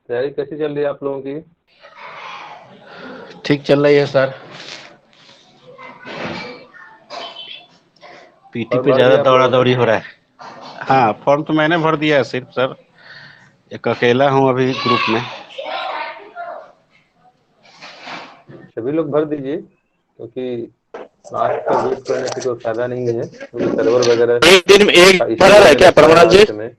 तैयारी कैसी चल रही है आप लोगों की? ठीक चल रही है सर। पीटी फॉर्म पे भर ज्यादा दिया आप दौड़ा लोगों ने? दौड़ी हो रहा है। हाँ, फॉर्म तो मैंने भर दिया है सिर्फ सर। एक अकेला हूँ अभी ग्रुप में। सभी लोग भर दीजिए, क्योंकि लास्ट का वेट करने से कोई फायदा नहीं है, क्योंकि सर्वर वगैरह एक दिन में एक का इशू भरा है होने क्या लगता है परमानंद जी? लास्ट में।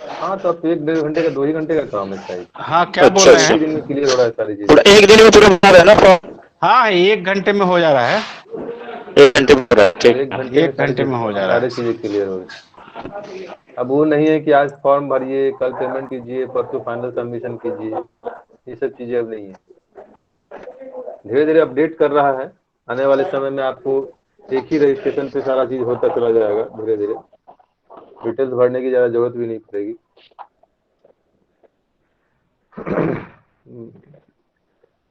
हाँ, तो अब 1 डेढ़ घंटे का 2 ही घंटे का काम है शायद। हाँ, क्या बोल अच्छा रहे एक अच्छा। ही दिन हैं? में क्लियर हो रहा है सारी पूरा चीजें। एक दिन में पूरा भरा है ना फॉर्म? हाँ, 1 घंटे में हो जा रहा है। 1 घंटे में भरा है, और ठीक। 1 घंटे में 1 घंटे में हो जा रहा सारी है। चीजें क्लियर हो रही। अब वो नहीं है कि आज फॉर्म भरिए, कल पेमेंट कीजिए, परसों फाइनल सबमिशन कीजिए। ये सब चीजें अब नहीं है। धीरे धीरे अपडेट कर रहा है। आने वाले समय में आपको एक ही रजिस्ट्रेशन पे सारा चीज होता चला जाएगा। धीरे धीरे डिटेल्स भरने की ज्यादा जरूरत भी नहीं पड़ेगी।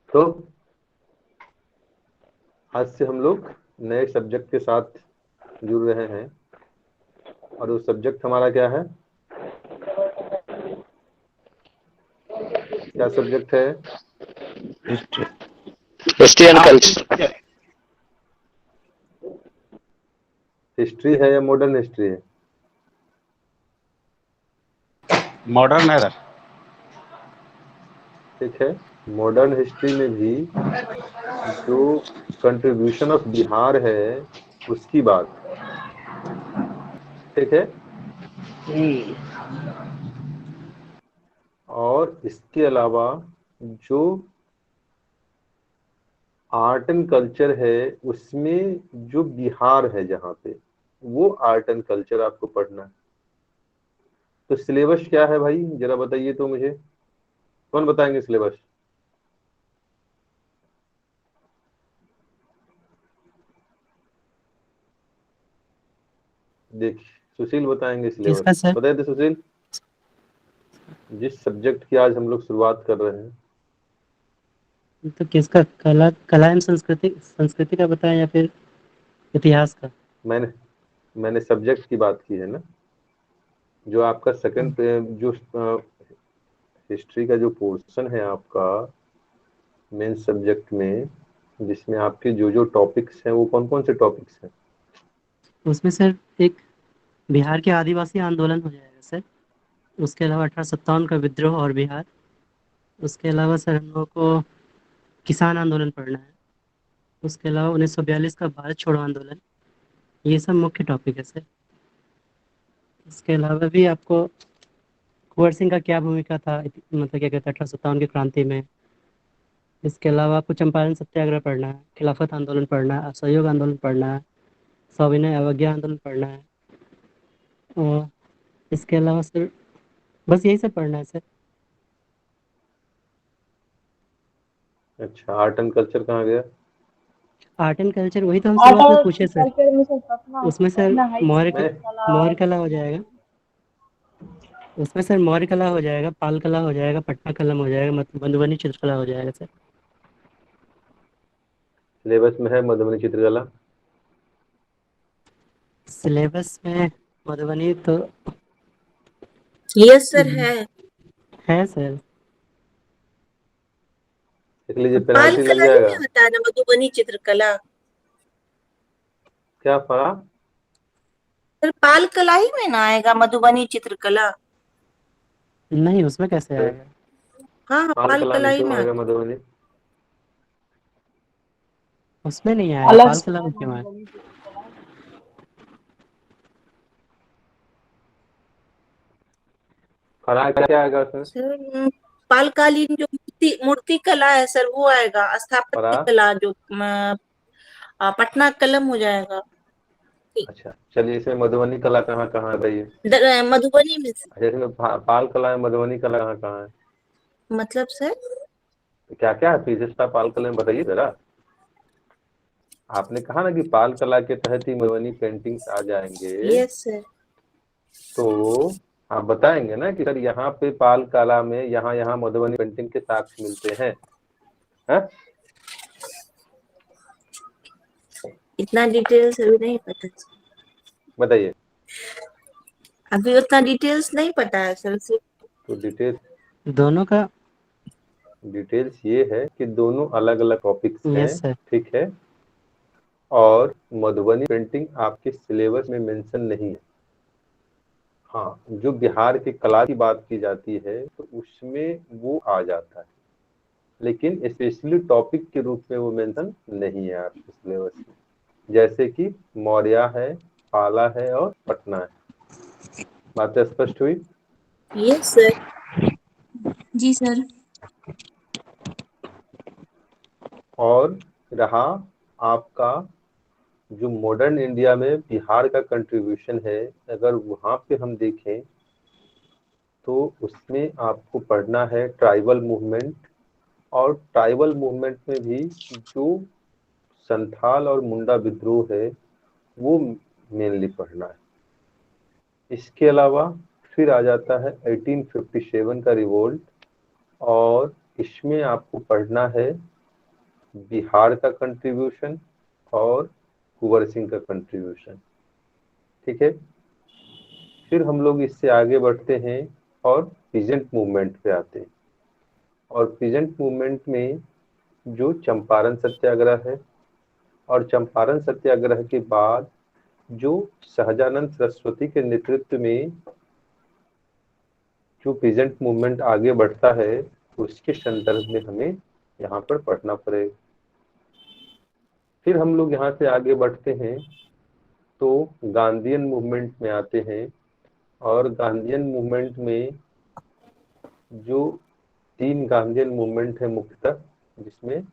तो आज से हम लोग नए सब्जेक्ट के साथ जुड़ रहे हैं, और वो सब्जेक्ट हमारा क्या है? क्या सब्जेक्ट है? हिस्ट्री एंड हाँ, कल्चर। हिस्ट्री है या मॉडर्न हिस्ट्री है? मॉडर्न है सर। ठीक है। मॉडर्न हिस्ट्री में भी जो कंट्रीब्यूशन ऑफ बिहार है उसकी बात, ठीक है। और इसके अलावा जो आर्ट एंड कल्चर है उसमें जो बिहार है जहाँ पे, वो आर्ट एंड कल्चर आपको पढ़ना है। तो सिलेबस क्या है भाई, जरा बताइए तो मुझे। कौन बताएंगे सिलेबस? देखिए, सुशील बताएंगे सिलेबस। किसका सर? बताइए तो सुशील, जिस सब्जेक्ट की आज हम लोग शुरुआत कर रहे हैं। तो किसका, कला कला एवं संस्कृति संस्कृति का बताएं या फिर इतिहास का? मैंने मैंने सब्जेक्ट की बात की है ना। जो आपका सेकंड, जो हिस्ट्री का जो पोर्शन है आपका मेन सब्जेक्ट में, जिसमें आपके जो जो टॉपिक्स हैं वो कौन कौन से टॉपिक्स हैं? उसमें सर एक बिहार के आदिवासी आंदोलन हो जाएगा सर। उसके अलावा 1857 का विद्रोह और बिहार। उसके अलावा सर हम लोग को किसान आंदोलन पढ़ना है। उसके अलावा 1942 का भारत छोड़ो आंदोलन। ये सब मुख्य टॉपिक है सर। इसके अलावा भी आपको कुंवर सिंह का क्या भूमिका था, मतलब क्या कहते हैं 1857 की क्रांति में। इसके अलावा आपको चंपारण सत्याग्रह पढ़ना है, खिलाफत आंदोलन पढ़ना है, असहयोग आंदोलन पढ़ना है, सविनय अवज्ञा आंदोलन पढ़ना है। और इसके अलावा सर बस यही सब पढ़ना है सर। अच्छा, आर्ट एंड कल्चर कहाँ गया? आर्ट एंड कल्चर वही तो हम आर्ट शुरुआत में और पूछे सर। कल्चर में से पटना उसमें सर पटना हाई मौर्य मैं कला मौर्य और कला हो जाएगा। उसमें सर मौर्य कला हो जाएगा, पाल कला हो जाएगा, पटना कलम हो जाएगा, मधुबनी चित्रकला हो जाएगा सर। सिलेबस में है मधुबनी चित्रकला। सिलेबस में मधुबनी तो यस सर है। है सर। देख लीजिए, पाल पेनाल्टी लग कला ही जाएगा। में होता है ना मधुबनी चित्रकला। क्या पढ़ा? सर पाल कला ही में ना आएगा मधुबनी चित्रकला। नहीं, उसमें कैसे आएगा? हाँ हाँ, पाल पाल कला कला में ही क्यों में आएगा आता है। मधुबनी? उसमें नहीं आएगा, अलग पाल से कला है में क्यों आएगा? मधुबनी चित्रकला। पढ़ा क्या आएगा उसमें? सर पालकालीन जो मूर्ति मूर्ति कला है सर वो आएगा। पढ़ा। स्थापत्य कला जो पटना कलम हो जाएगा। अच्छा चलिए, इसमें मधुबनी कला कहाँ कहाँ है बताइए। मधुबनी में से। अच्छा, इसमें पाल कला में मधुबनी कला कहाँ कहाँ है? मतलब सर तो क्या क्या है विशेषता पाल कला में, बताइए जरा। आपने कहा ना कि पाल कला के तहत ही मधुबनी पेंटिंग्स आ जाएंगे। Yes sir. तो आप बताएंगे ना कि सर यहाँ पे पाल कला में यहाँ यहाँ मधुबनी पेंटिंग के साक्ष्य मिलते हैं, हैं? इतना डिटेल्स अभी नहीं पता। बताइए। अभी उतना डिटेल्स नहीं पता है सर से। तो दोनों का। डिटेल्स ये है कि दोनों अलग अलग टॉपिक्स हैं, यस सर। ठीक है, और मधुबनी पेंटिंग आपके सिलेबस में मेंशन नहीं है। हाँ, जो बिहार की कला की बात की जाती है तो उसमें वो आ जाता है, लेकिन स्पेशली टॉपिक के रूप में वो मेंशन नहीं है आपके सिलेबस में। जैसे कि मौर्य है, पाला है और पटना है। बात स्पष्ट हुई? Yes sir. जी सर। और रहा आपका जो मॉडर्न इंडिया में बिहार का कंट्रीब्यूशन है, अगर वहाँ पे हम देखें तो उसमें आपको पढ़ना है ट्राइबल मूवमेंट, और ट्राइबल मूवमेंट में भी जो संथाल और मुंडा विद्रोह है वो मेनली पढ़ना है। इसके अलावा फिर आ जाता है 1857 का रिवोल्ट, और इसमें आपको पढ़ना है बिहार का कंट्रीब्यूशन और कुंवर सिंह का कंट्रीब्यूशन, ठीक है। फिर हम लोग इससे आगे बढ़ते हैं और पीजेंट मूवमेंट पे आते हैं। और पीजेंट मूवमेंट में जो चंपारण सत्याग्रह है, और चंपारण सत्याग्रह के बाद जो सहजानंद सरस्वती के नेतृत्व में जो पीजेंट मूवमेंट आगे बढ़ता है, उसके संदर्भ में हमें यहाँ पर पढ़ना पड़ेगा। फिर हम लोग यहाँ से आगे बढ़ते हैं तो गांधीयन मूवमेंट में आते हैं, और गांधीयन मूवमेंट में जो 3 गांधीयन मूवमेंट है मुख्यतः, जिसमें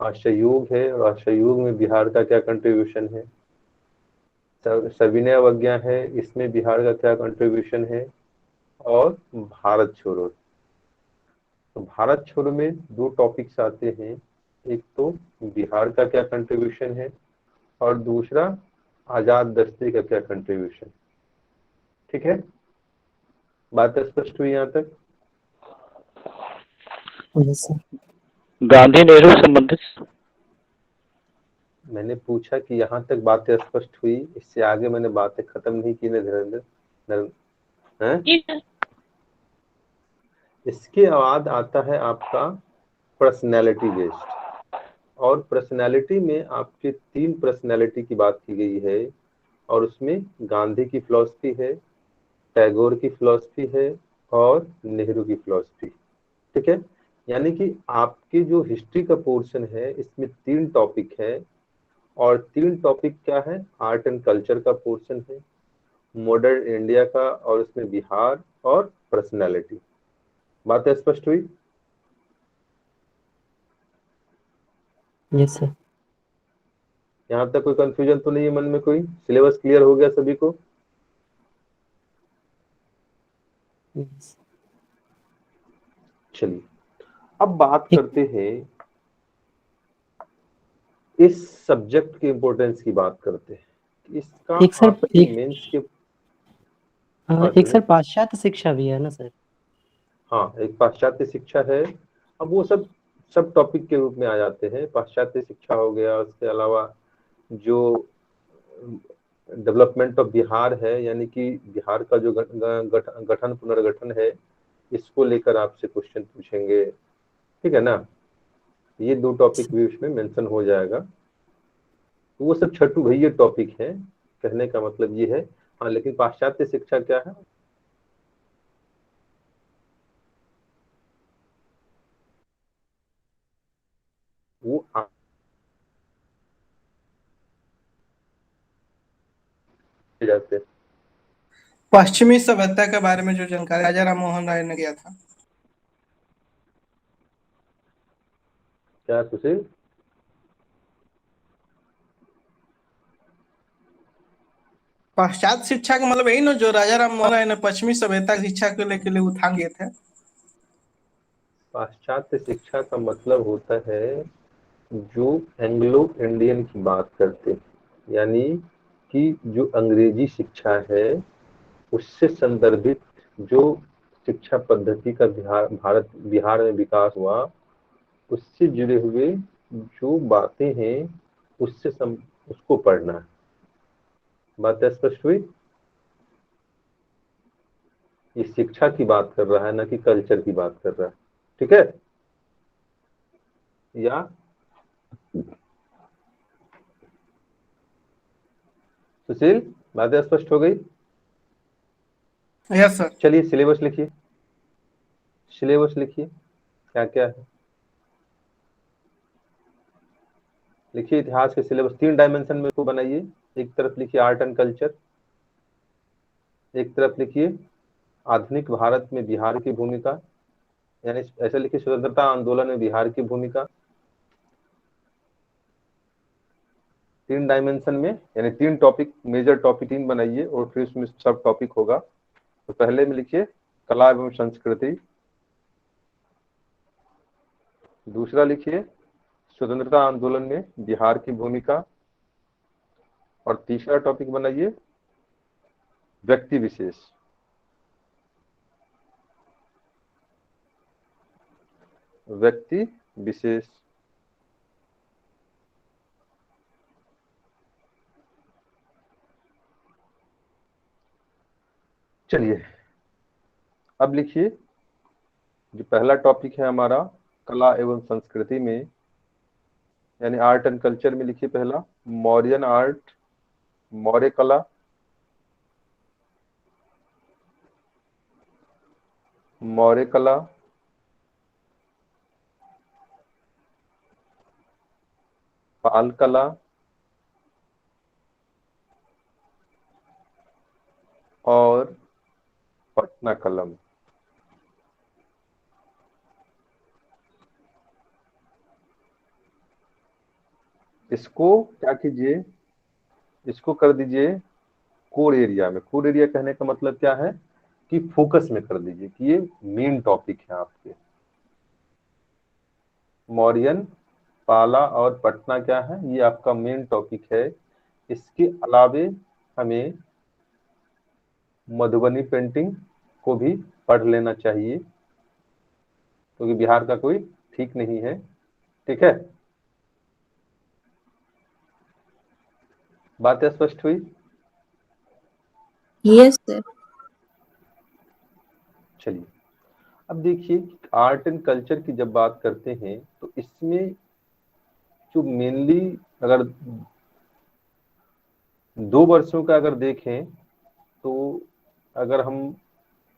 असहयोग है, और असहयोग में बिहार का क्या कंट्रीब्यूशन है, सविनय अवज्ञा है, इसमें बिहार का क्या कंट्रीब्यूशन है, और भारत छोड़ो। तो भारत छोड़ो में 2 टॉपिक्स आते हैं, एक तो बिहार का क्या कंट्रीब्यूशन है, और दूसरा आजाद दस्ते का क्या कंट्रीब्यूशन, ठीक है। बात स्पष्ट हुई यहाँ तक? Yes sir. गांधी नेहरू संबंधित। मैंने पूछा कि यहाँ तक बातें स्पष्ट हुई, इससे आगे मैंने बातें खत्म नहीं की ना धीरेन्द्र? हैं? इसके बाद आता है आपका पर्सनैलिटी बेस्ड, और पर्सनैलिटी में आपके 3 पर्सनैलिटी की बात की गई है, और उसमें गांधी की फिलॉसफी है, टैगोर की फिलॉसफी है, और नेहरू की फिलॉसफी, ठीक है। यानी कि आपके जो हिस्ट्री का पोर्शन है इसमें 3 टॉपिक है, और 3 टॉपिक क्या है? आर्ट एंड कल्चर का पोर्शन है, मॉडर्न इंडिया का, और उसमें बिहार, और पर्सनैलिटी। बात स्पष्ट हुई? Yes sir. यहाँ तक कोई कंफ्यूजन तो नहीं है मन में? कोई सिलेबस क्लियर हो गया सभी को? यस। चलिए अब बात एक करते हैं, इस सब्जेक्ट के इम्पोर्टेंस की बात करते हैं। इसका एक सर आपके एक मेंस के एक सर पाश्चात्य शिक्षा भी है ना सर? हाँ, एक पाश्चात्य शिक्षा है। अब वो सब सब टॉपिक के रूप में आ जाते हैं। पाश्चात्य शिक्षा हो गया, उसके अलावा जो डेवलपमेंट ऑफ बिहार है, यानी कि बिहार का जो गठन पुनर्गठन है, इसको लेकर आपसे क्वेश्चन पूछेंगे, ठीक है ना। ये 2 टॉपिक भी उसमें मेंशन हो जाएगा। तो वो सब छठू भैया टॉपिक है, कहने का मतलब ये है। हाँ, लेकिन पाश्चात्य शिक्षा क्या है? वो जाते हैं। पश्चिमी सभ्यता के बारे में जो जानकारी राजा राम मोहन राय ने दिया था। क्या सुशील? पाश्चात्य शिक्षा का मतलब यही ना, जो राजा राम मोहन राय ने पश्चिमी सभ्यता की शिक्षा को लेकर उत्थान किए थे। पाश्चात्य शिक्षा का मतलब होता है जो एंग्लो इंडियन की बात करते हैं, यानी कि जो अंग्रेजी शिक्षा है उससे संदर्भित जो शिक्षा पद्धति का बिहार में विकास हुआ, उससे जुड़े हुए जो बातें हैं उसको पढ़ना है। बात स्पष्ट हुई? ये शिक्षा की बात कर रहा है, ना कि कल्चर की बात कर रहा है। ठीक है, या सुशील, बातें स्पष्ट हो गई? Yes sir. चलिए सिलेबस लिखिए, सिलेबस लिखिए क्या क्या है। लिखिए इतिहास के सिलेबस 3 डायमेंशन में इसको बनाइए। एक तरफ लिखिए आर्ट एंड कल्चर, एक तरफ लिखिए आधुनिक भारत में बिहार की भूमिका, यानी ऐसे लिखिए स्वतंत्रता आंदोलन में बिहार की भूमिका। 3 डायमेंशन में, यानी 3 टॉपिक, मेजर टॉपिक 3 बनाइए और फिर उसमें सब टॉपिक होगा। तो पहले में लिखिए कला एवं संस्कृति, दूसरा लिखिए स्वतंत्रता आंदोलन में बिहार की भूमिका, और तीसरा टॉपिक बनाइए व्यक्ति विशेष। व्यक्ति विशेष। चलिए अब लिखिए जो पहला टॉपिक है हमारा कला एवं संस्कृति में, यानी आर्ट एंड कल्चर में, लिखिए पहला मौर्यन आर्ट, मौर्य कला, मौर्य कला, पाल कला और पटना कलम। इसको क्या कीजिए, इसको कर दीजिए कोर एरिया में। कोर एरिया कहने का मतलब क्या है कि फोकस में कर दीजिए कि ये मेन टॉपिक है आपके। मौर्यन, पाला और पटना क्या है, ये आपका मेन टॉपिक है। इसके अलावे हमें मधुबनी पेंटिंग को भी पढ़ लेना चाहिए, क्योंकि बिहार का कोई ठीक नहीं है। ठीक है, बात स्पष्ट हुई? Yes sir. चलिए अब देखिए आर्ट एंड कल्चर की जब बात करते हैं तो इसमें जो मेनली अगर 2 वर्षों का अगर देखें तो अगर हम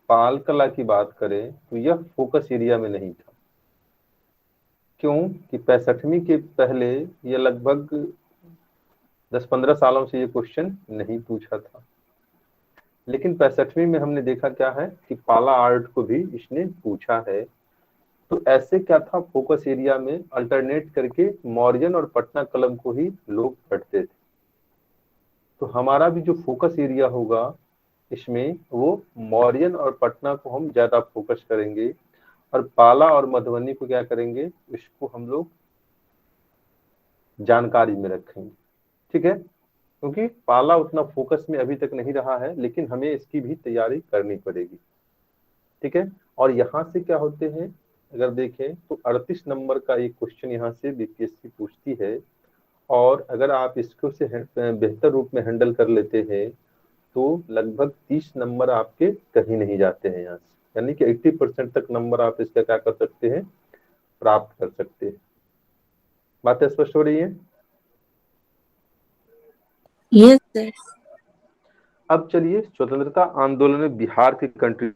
पाल कला की बात करें तो यह फोकस एरिया में नहीं था। क्यों कि 65वीं के पहले ये लगभग 10-15 सालों से ये क्वेश्चन नहीं पूछा था, लेकिन 65वीं में हमने देखा क्या है कि पाला आर्ट को भी इसने पूछा है। तो ऐसे क्या था, फोकस एरिया में अल्टरनेट करके मौर्यन और पटना कलम को ही लोग पढ़ते थे। तो हमारा भी जो फोकस एरिया होगा इसमें वो मौर्यन और पटना को हम ज्यादा फोकस करेंगे, और पाला और मधुबनी को क्या करेंगे, इसको हम लोग जानकारी में रखेंगे। ठीक है, क्योंकि पाला उतना फोकस में अभी तक नहीं रहा है, लेकिन हमें इसकी भी तैयारी करनी पड़ेगी। ठीक है, और यहाँ से क्या होते हैं अगर देखें तो 38 नंबर का एक क्वेश्चन यहाँ से बीपीएससी पूछती है, और अगर आप इसको से बेहतर रूप में हैंडल कर लेते हैं तो लगभग 30 नंबर आपके कहीं नहीं जाते हैं यहाँ से, यानी कि 80% तक नंबर आप इसका क्या कर सकते हैं, प्राप्त कर सकते हैं। बात स्पष्ट हो रही है? Yes sir. अब चलिए स्वतंत्रता आंदोलन में बिहार की कंट्री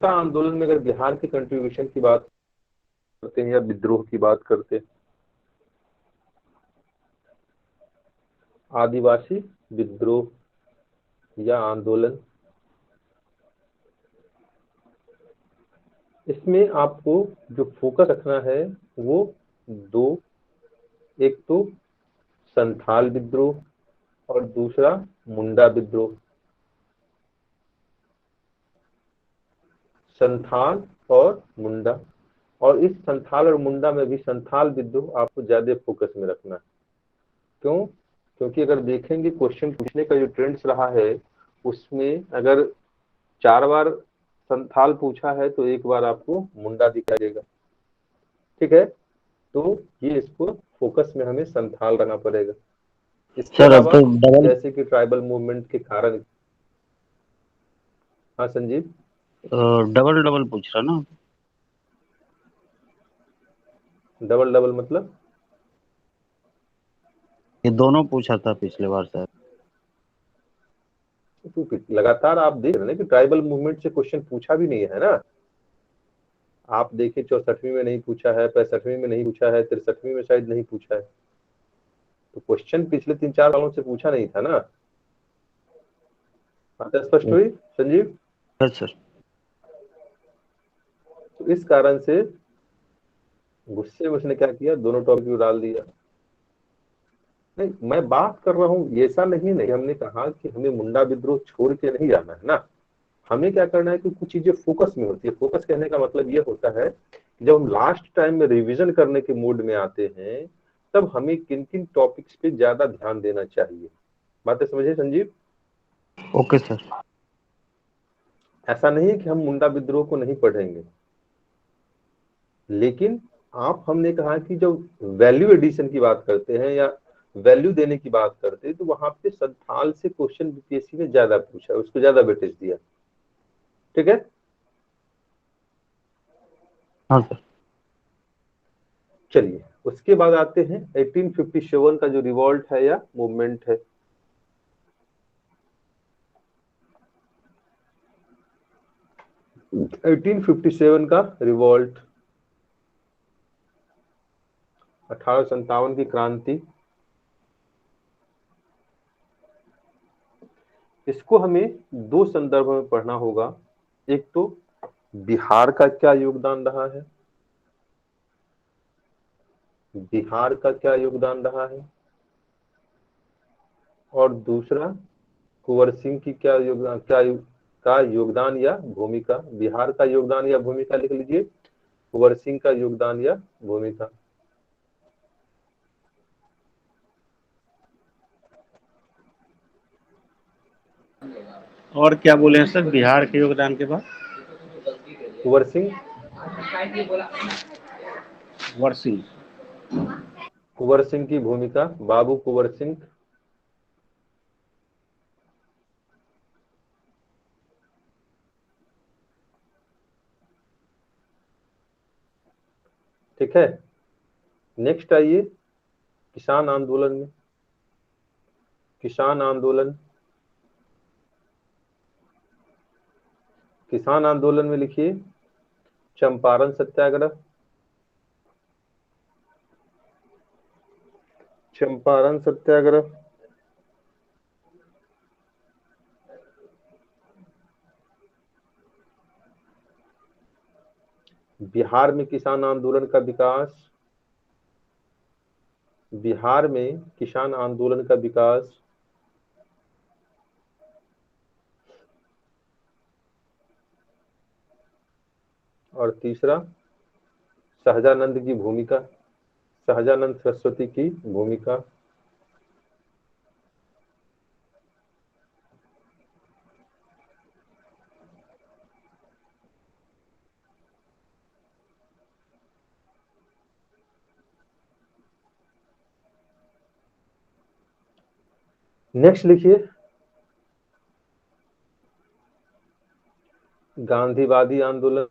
आंदोलन में अगर बिहार के कंट्रीब्यूशन की बात करते हैं या विद्रोह की बात करते हैं, आदिवासी विद्रोह या आंदोलन, इसमें आपको जो फोकस रखना है वो 2, एक तो संथाल विद्रोह और दूसरा मुंडा विद्रोह। संथाल और मुंडा, और इस संथाल और मुंडा में भी संथाल विद्रोह आपको ज्यादा फोकस में रखना है। क्यों? क्योंकि अगर देखेंगे क्वेश्चन पूछने का जो ट्रेंड्स रहा है उसमें अगर 4 बार संथाल पूछा है तो एक बार आपको मुंडा दिखाई देगा, ठीक है। तो ये इसको फोकस में हमें संथाल रखना पड़ेगा। इसके सर अब अलावा तो डबल जैसे कि ट्राइबल मूवमेंट के कारण, हाँ संजीव, डबल डबल पूछ रहा ना। डबल डबल मतलब ये दोनों पूछा था पिछले बार सर। तो लगातार आप देख रहे हैं कि ट्राइबल मूवमेंट से क्वेश्चन पूछा भी नहीं है ना। आप देखिए 64वीं में नहीं पूछा है, 65वीं में नहीं पूछा है, 63वीं में शायद नहीं पूछा है। तो क्वेश्चन पिछले 3-4 सालों से पूछा नहीं था ना। बात स्पष्ट हुई संजीव? सर तो इस कारण से गुस्से में उसने क्या किया, दोनों टॉपिक को डाल दिया। नहीं, मैं बात कर रहा हूँ, ऐसा नहीं हमने कहा कि हमें मुंडा विद्रोह छोड़ के नहीं जाना है ना। हमें क्या करना है कि कुछ चीजें फोकस में होती है। फोकस कहने का मतलब ये होता है कि जब हम लास्ट टाइम में रिवीजन करने के मूड में आते हैं तब हमें किन किन टॉपिक्स पे ज्यादा ध्यान देना चाहिए। बातें समझे संजीव? Okay sir. ऐसा नहीं है कि हम मुंडा विद्रोह को नहीं पढ़ेंगे, लेकिन हमने कहा कि जब वैल्यू एडिशन की बात करते हैं या वैल्यू देने की बात करते हैं तो वहां पे संथाल से क्वेश्चन बीपीएससी ने ज्यादा पूछा, उसको ज्यादा वेटेज दिया, ठीक है। हाँ सर। चलिए उसके बाद आते हैं 1857 का जो रिवॉल्ट है या मूवमेंट है। एटीन 1857 का रिवॉल्ट, 1857 की क्रांति, इसको हमें दो संदर्भ में पढ़ना होगा। एक तो बिहार का क्या योगदान रहा है, बिहार का क्या योगदान रहा है, और दूसरा कुंवर सिंह की क्या योगदान, का योगदान या भूमिका। बिहार का योगदान या भूमिका लिख लीजिए, कुंवर सिंह का योगदान या भूमिका। और क्या बोले हैं सर बिहार के योगदान के बाद? कुंवर सिंह, वर्सिंग। कुंवर सिंह की भूमिका, बाबू कुंवर सिंह। ठीक है। नेक्स्ट आइए किसान आंदोलन में। किसान आंदोलन, किसान आंदोलन में लिखिए चंपारण सत्याग्रह, चंपारण सत्याग्रह, बिहार में किसान आंदोलन का विकास, बिहार में किसान आंदोलन का विकास, और तीसरा सहजानंद की भूमिका, सहजानंद सरस्वती की भूमिका। नेक्स्ट लिखिए गांधीवादी आंदोलन,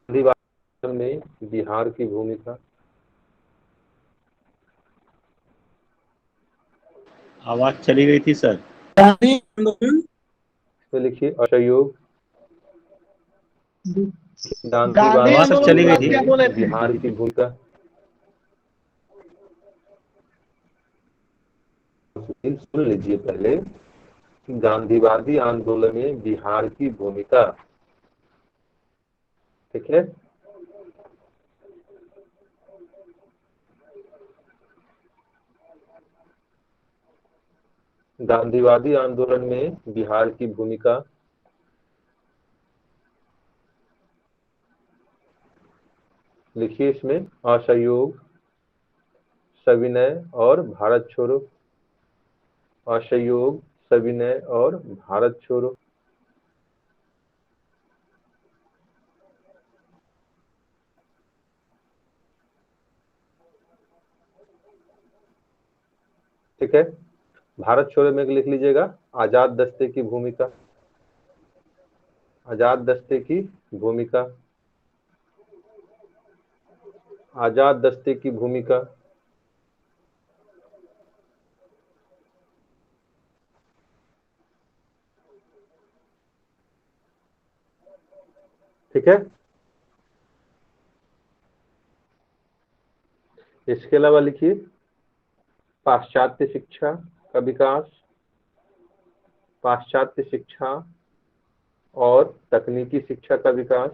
गांधीवादी में बिहार की भूमिका। आवाज चली गई थी सर। गांधी आंदोलन, तो लिखिए असहयोग, गांधी आवाज गांधीवादी सर आंदोलन चली के गई बाद थी। क्या में बोले थे? बिहार की भूमिका। सुन लीजिए पहले, गांधीवादी आंदोलन में बिहार की भूमिका, ठीक है। गांधीवादी आंदोलन में बिहार की भूमिका, लिखिए इसमें असहयोग, सविनय और भारत छोड़ो। असहयोग, सविनय और भारत छोड़ो। ठीक है, भारत छोड़ो में लिख लीजिएगा आजाद दस्ते की भूमिका। आजाद दस्ते की भूमिका। आजाद दस्ते की भूमिका। ठीक है, इसके अलावा लिखिए पाश्चात्य शिक्षा का विकास। पाश्चात्य शिक्षा और तकनीकी शिक्षा का विकास।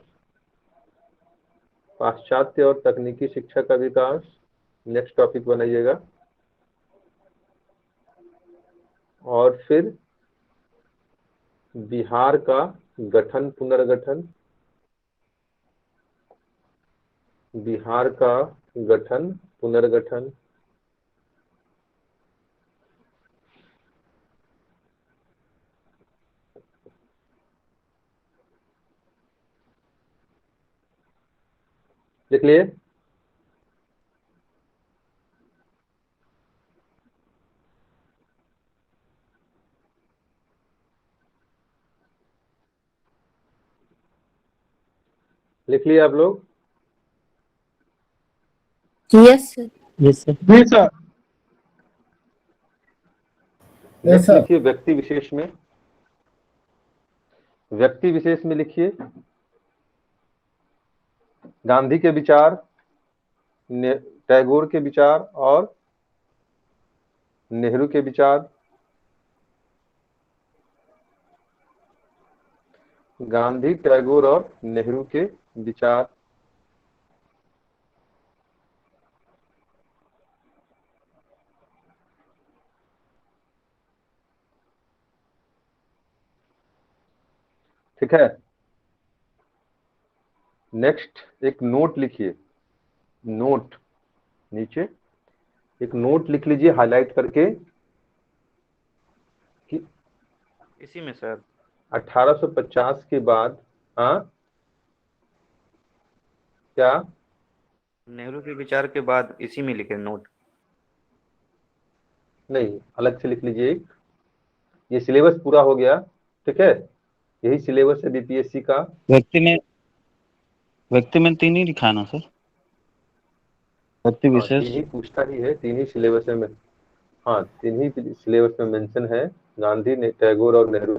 पाश्चात्य और तकनीकी शिक्षा का विकास नेक्स्ट टॉपिक बनाइएगा। और फिर बिहार का गठन पुनर्गठन। बिहार का गठन पुनर्गठन। लिख लिए? लिख लिए आप लोग? Yes sir. Yes sir. जी सर। नेक्स्ट लिखिए व्यक्ति विशेष में। व्यक्ति विशेष में लिखिए गांधी के विचार, टैगोर के विचार और नेहरू के विचार। गांधी, टैगोर और नेहरू के विचार। ठीक है, नेक्स्ट एक नोट लिखिए। नोट नीचे एक नोट लिख लीजिए हाईलाइट करके कि इसी में सर 1850 के बाद, हाँ क्या? नेहरू के विचार के बाद इसी में लिखे नोट। नहीं, अलग से लिख लीजिए एक। ये सिलेबस पूरा हो गया, ठीक है, यही सिलेबस है बीपीएससी का। व्यक्ति में तीन ही लिखा है ना सर, व्यक्ति हाँ, विशेष। तीन ही पूछता ही है, तीन ही सिलेबस में। हाँ, तीन ही सिलेबस में मेंशन है, गांधी, टैगोर और नेहरू।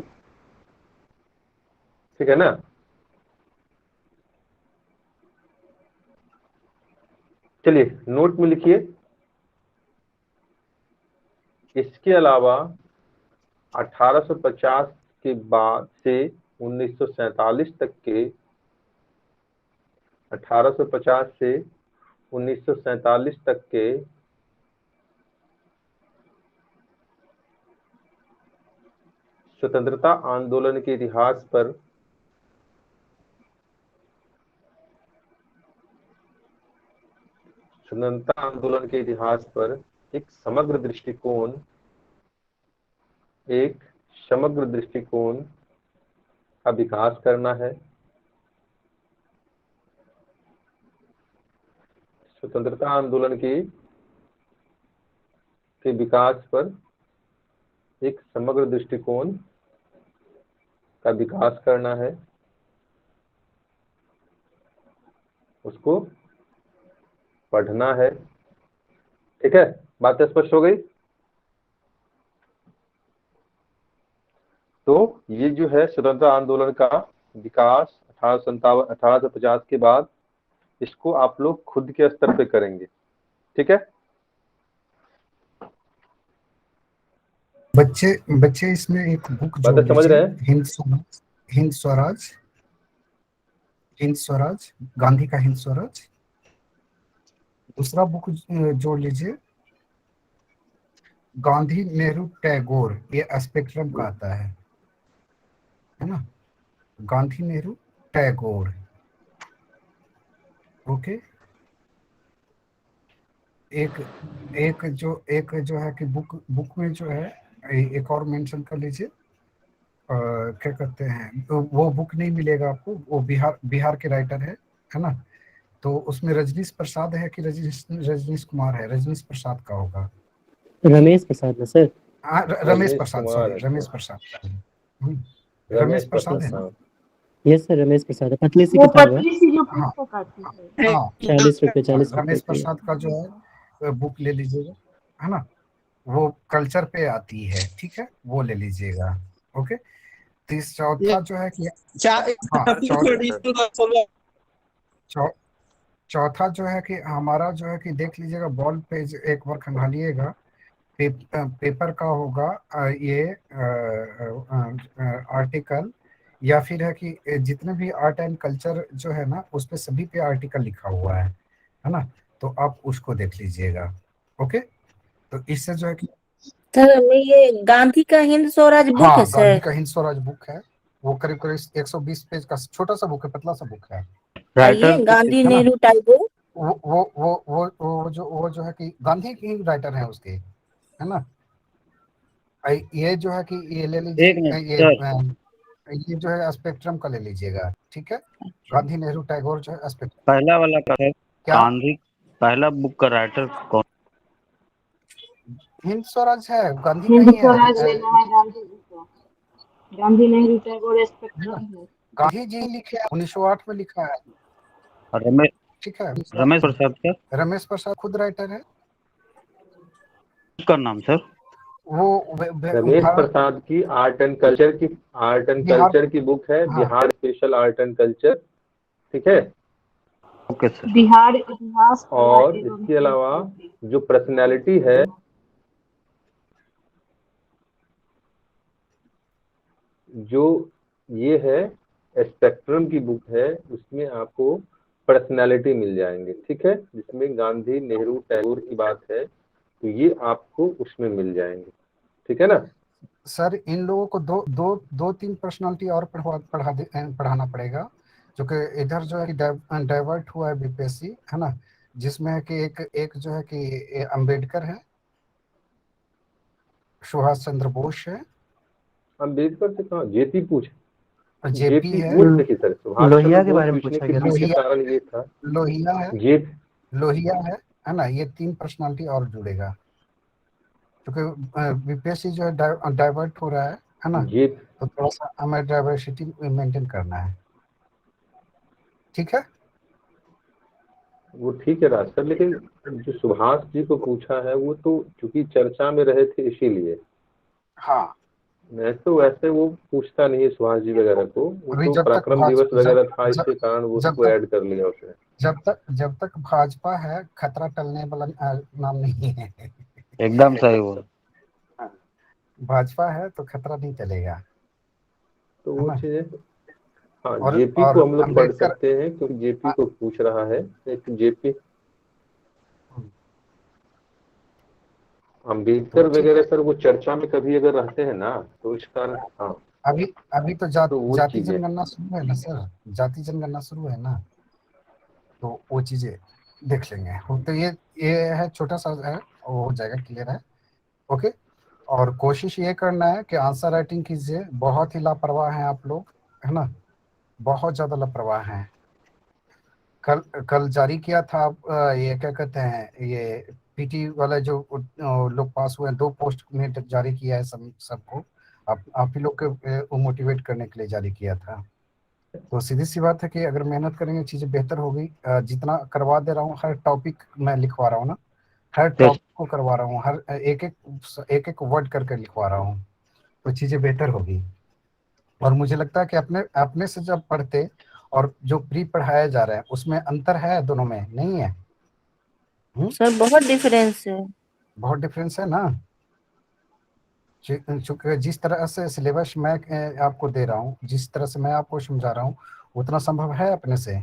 ठीक है ना? चलिए नोट में लिखिए इसके अलावा 1850 के बाद से 1947 तक के 1850 से 1947 तक के स्वतंत्रता आंदोलन के इतिहास पर स्वतंत्रता आंदोलन के इतिहास पर एक समग्र दृष्टिकोण का विकास करना है। स्वतंत्रता आंदोलन के विकास पर एक समग्र दृष्टिकोण का विकास करना है, उसको पढ़ना है। ठीक है, बात स्पष्ट हो गई? तो ये जो है स्वतंत्रता आंदोलन का विकास 1850 के बाद, इसको आप लोग खुद के स्तर पे करेंगे। ठीक है, बच्चे इसमें एक बुक बात जोड़ समझ रहे लीजिए, हैं? हिंद स्वराज, गांधी का हिंद स्वराज। दूसरा बुक जोड़ लीजिए गांधी, नेहरू, टैगोर, ये स्पेक्ट्रम का आता है ना, गांधी, नेहरू, टैगोर। ओके, एक एक जो है कि बुक में जो है एक और मेंशन कर लीजिए, क्या कहते हैं, तो वो बुक नहीं मिलेगा आपको, वो बिहार के राइटर है ना। तो उसमें रजनीश प्रसाद है कि रजनीश कुमार है, रजनीश प्रसाद का होगा। रमेश प्रसाद ना सर? हाँ, रमेश प्रसाद, सॉरी, रमेश प्रसाद। रमेश प्रसाद है ना। यस सर, रमेश प्रसाद है, पतली सी वो किताब है। पतली सी जो हाँ पुस्तक आती है। हाँ, 40 रुपए रमेश की। प्रसाद का जो है बुक ले लीजिएगा, है ना। वो कल्चर पे आती है, ठीक है, वो ले लीजिएगा। ओके। चौथा जो है कि हाँ, चौथा जो है कि हमारा जो है कि देख लीजिएगा, बॉल पेज एक बार खंगालिएगा, पेपर का होगा ये आर्टिकल, या फिर है कि जितने भी आर्ट एंड कल्चर जो है ना, उस पे सभी पे आर्टिकल लिखा हुआ है ना। तो आप उसको देख लीजिएगा। ओके। तो इससे जो है कि सर हमें ये गांधी का हिंद स्वराज बुक हाँ, है गांधी सर। का हिंद स्वराज बुक है। वो करीब करीब 120 पेज का छोटा सा बुक है, पतला सा बुक है। आइए, गांधी है ना। नेहरू टैगोर। वो जो है कि गांधी की राइटर है उसके, है ना। ये जो है कि ये ले लीजिए, एक मिनट सर, ये जो है स्पेक्ट्रम का ले लीजिएगा, ठीक है। गांधी नेहरू टैगोर जो है स्पेक्ट्रम। पहला वाला का है क्या गांधी, पहला बुक का राइटर कौन? हिंद स्वराज है, गांधी का हिंद ही स्वराज है। लेना है गांधी जी का। गांधी नेहरू टैगोर स्पेक्ट्रम है। गांधी जी लिखे हैं, 1908 में लिखा है, और रमेश ठीक है। रमेश प्रसाद का रमेश प्रसाद खुद राइटर है। बुक का नाम सर? वो रमेश भारत प्रसाद की आर्ट एंड बिहार, कल्चर की बुक है, हाँ, Bihar special art and culture, ठीक है। Okay sir. बिहार इतिहास कला और एवं इसके अलावा संस्कृति। जो पर्सनैलिटी है, जो ये है स्पेक्ट्रम की बुक है, उसमें आपको पर्सनैलिटी मिल जाएंगे, ठीक है, जिसमें गांधी नेहरू टैगोर की बात है, तो ये आपको उसमें मिल जाएंगे, ठीक है ना। सर इन लोगों को दो तीन पर्सनालिटी और पढ़ाना पड़ेगा, जो कि इधर जो है कि डाइवर्ट हुआ है बीपीएससी, है ना। जिसमें है कि एक जो है कि अंबेडकर है, सुभाष चंद्र बोस है, अम्बेडकर से कहा, जेपी पूछ, जेपी है, वो देखिए सर, सुभाष चंद्र लोहिया के बोस बारे में पूछने पूछा के गया था। पीछे कारण ये था, लोहिया है, जे है ना। ये तीन पर्सनालिटी और जुड़ेगा, क्योंकि बीपीएससी जो है डाइवर्ट हो रहा है ना। जे तो थोड़ा सा हमें डाइवर्सिटी मेंटेन करना है, ठीक है। वो ठीक है राज सर, लेकिन जो सुभाष जी को पूछा है वो तो चूंकि चर्चा में रहे थे इसीलिए, हाँ, मैं तो वैसे वो पूछता नहीं है सुभाष जी वगैरह को, वो अभी तो पराक्रम दिवस वगैरह था, इसके कारण वो उसको ऐड कर लिया उसने। जब तक भाजपा है, खतरा टलने वाला नाम नहीं है। एकदम सही बोल। भाजपा है तो खतरा नहीं टलेगा, तो है वो ना। चीजें, हाँ, और जेपी को हम लोग पढ़ अम्बेडकर, सकते हैं, क्योंकि जेपी को पूछ रहा है एक जेपी, अम्बेडकर तो ठीक वगैरह है। सर वो चर्चा में कभी अगर रहते हैं ना, तो इस कारण, हाँ, अभी तो तो वो जाति चीजें, जनगणना शुरू है ना सर, जाति जनगणना शुरू है ना, तो वो चीजें देख लेंगे। तो ये है, छोटा सा है, वो हो जाएगा, क्लियर है। ओके। और कोशिश ये करना है कि आंसर राइटिंग कीजिए। बहुत ही लापरवाह हैं आप लोग, है ना, बहुत ज्यादा लापरवाह हैं। कल जारी किया था ये क्या कहते हैं, ये पीटी वाला जो लोग पास हुए हैं, 2 पोस्ट में जारी किया है सबको। आप ही लोग को मोटिवेट करने के लिए जारी किया था। तो सीधी सी बात है कि अगर मेहनत करेंगे चीजें बेहतर होगी। जितना करवा दे रहा हूँ, हर टॉपिक मैं लिखवा रहा हूँ ना, हर टॉपिक को करवा रहा हूँ, हर एक वर्ड करके लिखवा रहा हूँ, तो चीजें बेहतर होगी। और मुझे लगता है कि अपने से जब पढ़ते और जो प्री पढ़ाया जा रहा है, उसमें अंतर है, दोनों में नहीं है। सर बहुत डिफरेंस है। बहुत डिफरेंस है ना। चूंकि जिस तरह से सिलेबस मैं आपको दे रहा हूँ, जिस तरह से मैं आपको समझा रहा हूँ, उतना संभव है अपने से?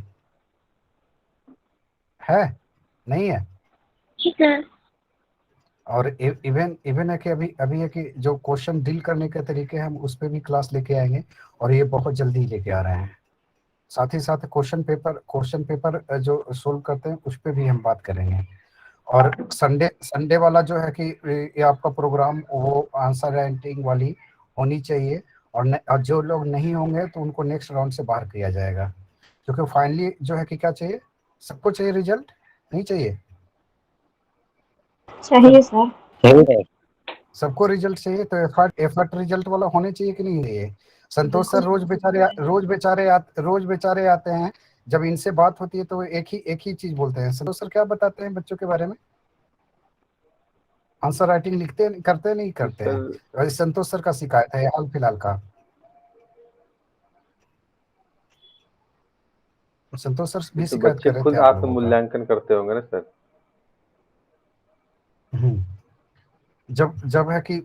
है नहीं है? ठीक है। और इवन है कि अभी है कि जो क्वेश्चन डील करने के तरीके हैं, हम उस पर भी क्लास लेके आएंगे, और ये बहुत जल्दी लेके आ रहे हैं। साथ ही साथ क्वेश्चन पेपर जो सोल्व करते हैं, उस पर भी हम बात करेंगे। और संडे संडे वाला जो है कि ये आपका प्रोग्राम वो आंसर राइटिंग वाली होनी चाहिए, और जो लोग नहीं होंगे तो उनको नेक्स्ट राउंड से बाहर किया जाएगा, क्योंकि फाइनली जो है कि क्या चाहिए, सबको चाहिए रिजल्ट, नहीं चाहिए? चाहिए सर। सबको रिजल्ट चाहिए, तो एफर्ट रिजल्ट वाला होने चाहिए कि नहीं चाहिए? संतोष सर रोज बेचारे आते हैं, जब इनसे बात होती है तो एक ही चीज बोलते हैं। संतोष सर क्या बताते हैं बच्चों के बारे में? आंसर राइटिंग लिखते करते नहीं करते हैं? वैसे संतोष सर का शिकायत है हाल फिलहाल का। संतोष सर भी तो शिकायत बच्चे कर रहे खुद थे आप आत्म लोगों का। मूल्यांकन करते होंगे ना सर? जब है कि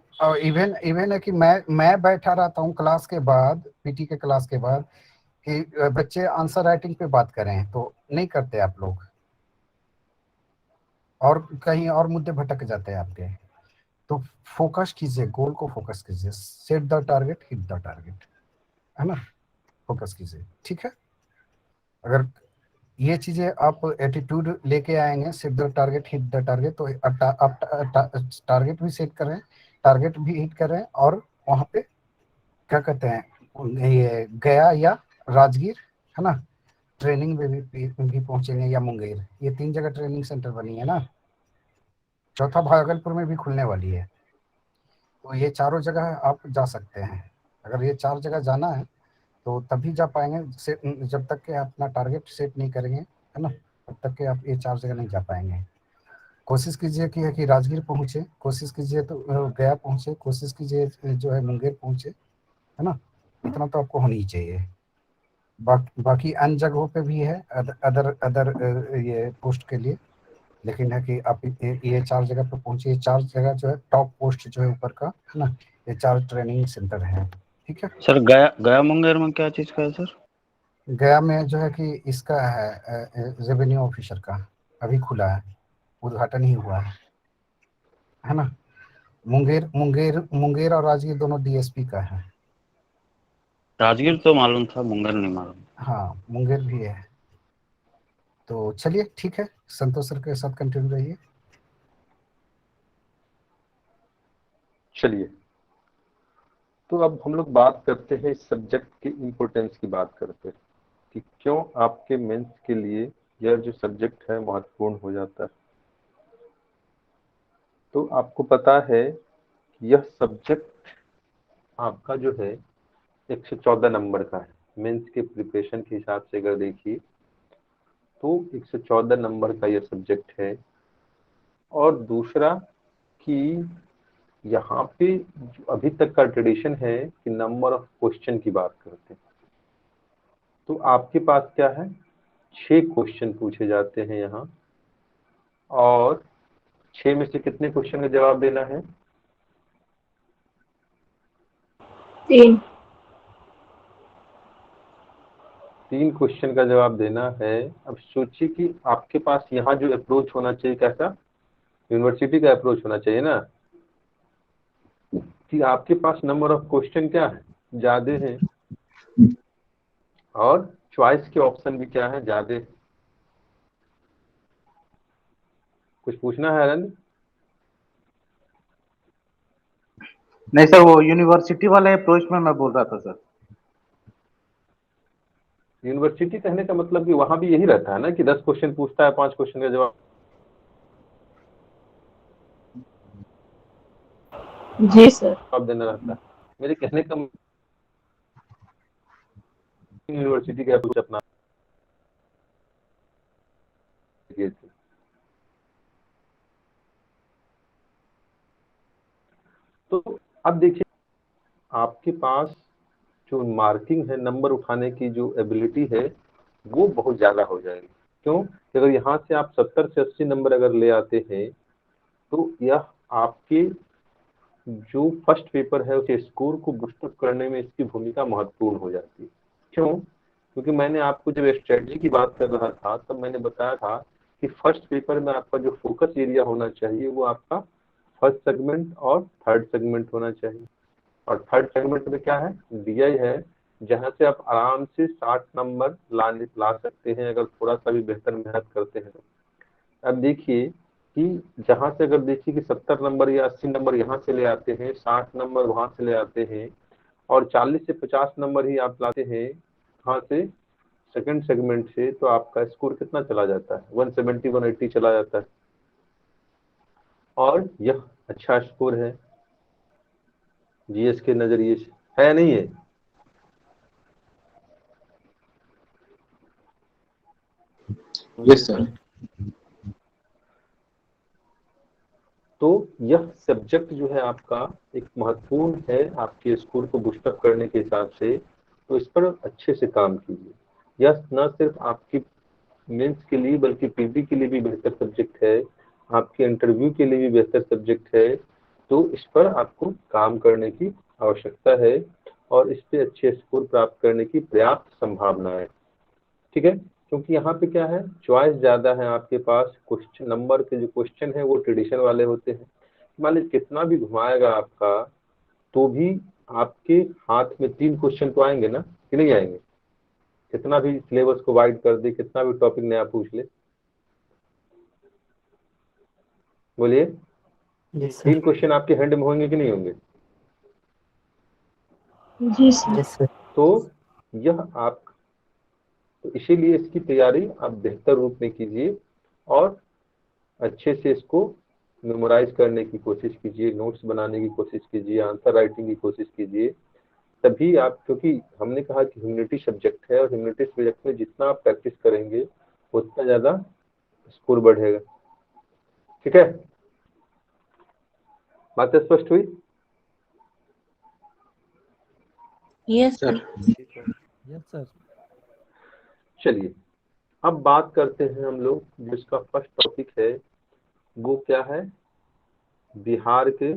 इवन है कि मैं बैठा रहता हूँ क्लास के बाद, पीटी के क्लास के बाद, कि बच्चे आंसर राइटिंग पे बात करें, तो नहीं करते आप लोग, और कहीं और मुद्दे भटक जाते हैं आपके। तो फोकस कीजिए, गोल को फोकस कीजिए, set the target, hit the target, है ना? फोकस कीजिए, ठीक है? अगर ये चीजें आप एटीट्यूड लेके आएंगे, set the target, hit the target, तो आप टारगेट भी सेट करें, टारगेट भी हिट करें, और वहां पे क्या कहते हैं, ये गया या राजगीर, है ना, ट्रेनिंग में भी पहुंचेंगे, या मुंगेर, ये 3 जगह ट्रेनिंग सेंटर बनी है ना, चौथा भागलपुर में भी खुलने वाली है। तो ये चारों जगह आप जा सकते हैं। अगर ये 4 जगह जाना है तो तभी जा पाएंगे, जब तक के आप अपना टारगेट सेट नहीं करेंगे, है ना, तब तक के आप ये 4 जगह नहीं जा पाएंगे। कोशिश कीजिए कि है कि राजगीर पहुंचे, कोशिश कीजिए तो गया पहुंचे, कोशिश कीजिए जो है मुंगेर पहुंचे, है ना, इतना तो आपको होनी ही चाहिए। बाकी अन्य जगहों पे भी है अदर ये पोस्ट के लिए, लेकिन है कि आप ये 4 जगह पे पहुंचे। ये 4 जगह जो है टॉप पोस्ट जो है ऊपर का, है ना, ये 4 ट्रेनिंग सेंटर है, ठीक है? सर गया मुंगेर में क्या चीज का है सर? गया में जो है कि इसका है रेवेन्यू ऑफिसर का, अभी खुला है, उद्घाटन ही हुआ है ना? मुंगेर और राजगीर दोनों डीएसपी का है। राजगीर तो मालूम था, मुंगेर नहीं मालूम। हाँ, मुंगेर भी है। तो चलिए ठीक है, संतोष सर के साथ कंटिन्यू रहिए। चलिए, तो अब हम लोग बात करते हैं इस सब्जेक्ट के इम्पोर्टेंस की बात करते हैं कि क्यों आपके मेंस के लिए यह जो सब्जेक्ट है महत्वपूर्ण हो जाता है। तो आपको पता है कि यह सब्जेक्ट आपका जो है 114 नंबर का है। मेंस के प्रिपरेशन के हिसाब से अगर देखिए तो 114 नंबर का यह सब्जेक्ट है। और दूसरा कि यहाँ पे जो अभी तक का ट्रेडिशन है कि नंबर ऑफ क्वेश्चन की बात करते हैं, तो आपके पास क्या है, 6 क्वेश्चन पूछे जाते हैं यहाँ, और 6 में से कितने क्वेश्चन का जवाब देना है? 3 क्वेश्चन का जवाब देना है। अब सोचिए कि आपके पास यहाँ जो अप्रोच होना चाहिए, कैसा, यूनिवर्सिटी का अप्रोच होना चाहिए ना, कि आपके पास नंबर ऑफ क्वेश्चन क्या है, ज्यादा है, और चॉइस के ऑप्शन भी क्या है, ज्यादा। कुछ पूछना है आनंद? नहीं सर, वो यूनिवर्सिटी वाले अप्रोच में मैं बोल रहा था सर। यूनिवर्सिटी कहने का मतलब कि वहां भी यही रहता है ना कि 10 क्वेश्चन पूछता है, 5 क्वेश्चन का जवाब जी सर। देना रहता है। मेरे कहने का यूनिवर्सिटी का अप्रोच अपना थे। तो अब देखिए, आपके पास जो मार्किंग है, नंबर उठाने की जो एबिलिटी है, वो बहुत ज्यादा हो जाएगी। क्यों? अगर यहाँ से आप 70 से 80 नंबर अगर ले आते हैं तो यह आपके जो फर्स्ट पेपर है उसके स्कोर को बूस्टअप करने में इसकी भूमिका महत्वपूर्ण हो जाती है। क्यों? क्योंकि मैंने आपको जब स्ट्रेटजी की बात कर रहा था तब मैंने बताया था कि फर्स्ट पेपर में आपका जो फोकस एरिया होना चाहिए वो आपका फर्स्ट सेगमेंट और थर्ड सेगमेंट होना चाहिए। और थर्ड सेगमेंट में क्या है, डीआई है, जहां से आप आराम से 60 नंबर ला सकते हैं अगर थोड़ा सा भी बेहतर मेहनत करते हैं। अब देखिए कि जहां से अगर देखिए कि 70 नंबर या 80 नंबर यहाँ से ले आते हैं, 60 नंबर वहां से ले आते हैं और 40 से 50 नंबर ही आप लाते हैं कहाँ से, सेकंड सेगमेंट से, तो आपका स्कोर कितना चला जाता है, 170 180 चला जाता है। और यह अच्छा स्कोर है जीएस के नजरिए से, है या नहीं है? Yes sir. तो यह सब्जेक्ट जो है आपका एक महत्वपूर्ण है आपके स्कोर को बूस्टअप करने के हिसाब से, तो इस पर अच्छे से काम कीजिए। यह न सिर्फ आपकी मेंस के लिए बल्कि पीबी के लिए भी बेहतर सब्जेक्ट है, आपके इंटरव्यू के लिए भी बेहतर सब्जेक्ट है। तो इस पर आपको काम करने की आवश्यकता है और इस पे अच्छे स्कोर प्राप्त करने की पर्याप्त संभावना है। ठीक है, क्योंकि यहाँ पे क्या है, चॉइस ज्यादा है आपके पास। क्वेश्चन नंबर के जो क्वेश्चन है वो ट्रेडिशन वाले होते हैं। मान लीजिए कितना भी घुमाएगा आपका तो भी आपके हाथ में 3 क्वेश्चन तो आएंगे ना, कि नहीं आएंगे? कितना भी सिलेबस को वाइड कर दे, कितना भी टॉपिक नया पूछ ले, बोलिए, यस 3 सर। क्वेश्चन आपके हैंड में होंगे कि नहीं होंगे? जी सर। Yes sir. तो यह आप, तो इसीलिए इसकी तैयारी आप बेहतर रूप में कीजिए और अच्छे से इसको मेमोराइज करने की कोशिश कीजिए, नोट्स बनाने की कोशिश कीजिए, आंसर राइटिंग की कोशिश कीजिए। तभी आप, क्योंकि हमने कहा कि ह्यूमैनिटी सब्जेक्ट है और ह्यूमैनिटी सब्जेक्ट में जितना आप प्रैक्टिस करेंगे उतना ज्यादा स्कोर बढ़ेगा। ठीक है, बात स्पष्ट हुई? Yes sir. Yes sir. चलिए अब बात करते हैं हम लोग, जिसका फर्स्ट टॉपिक है वो क्या है, बिहार के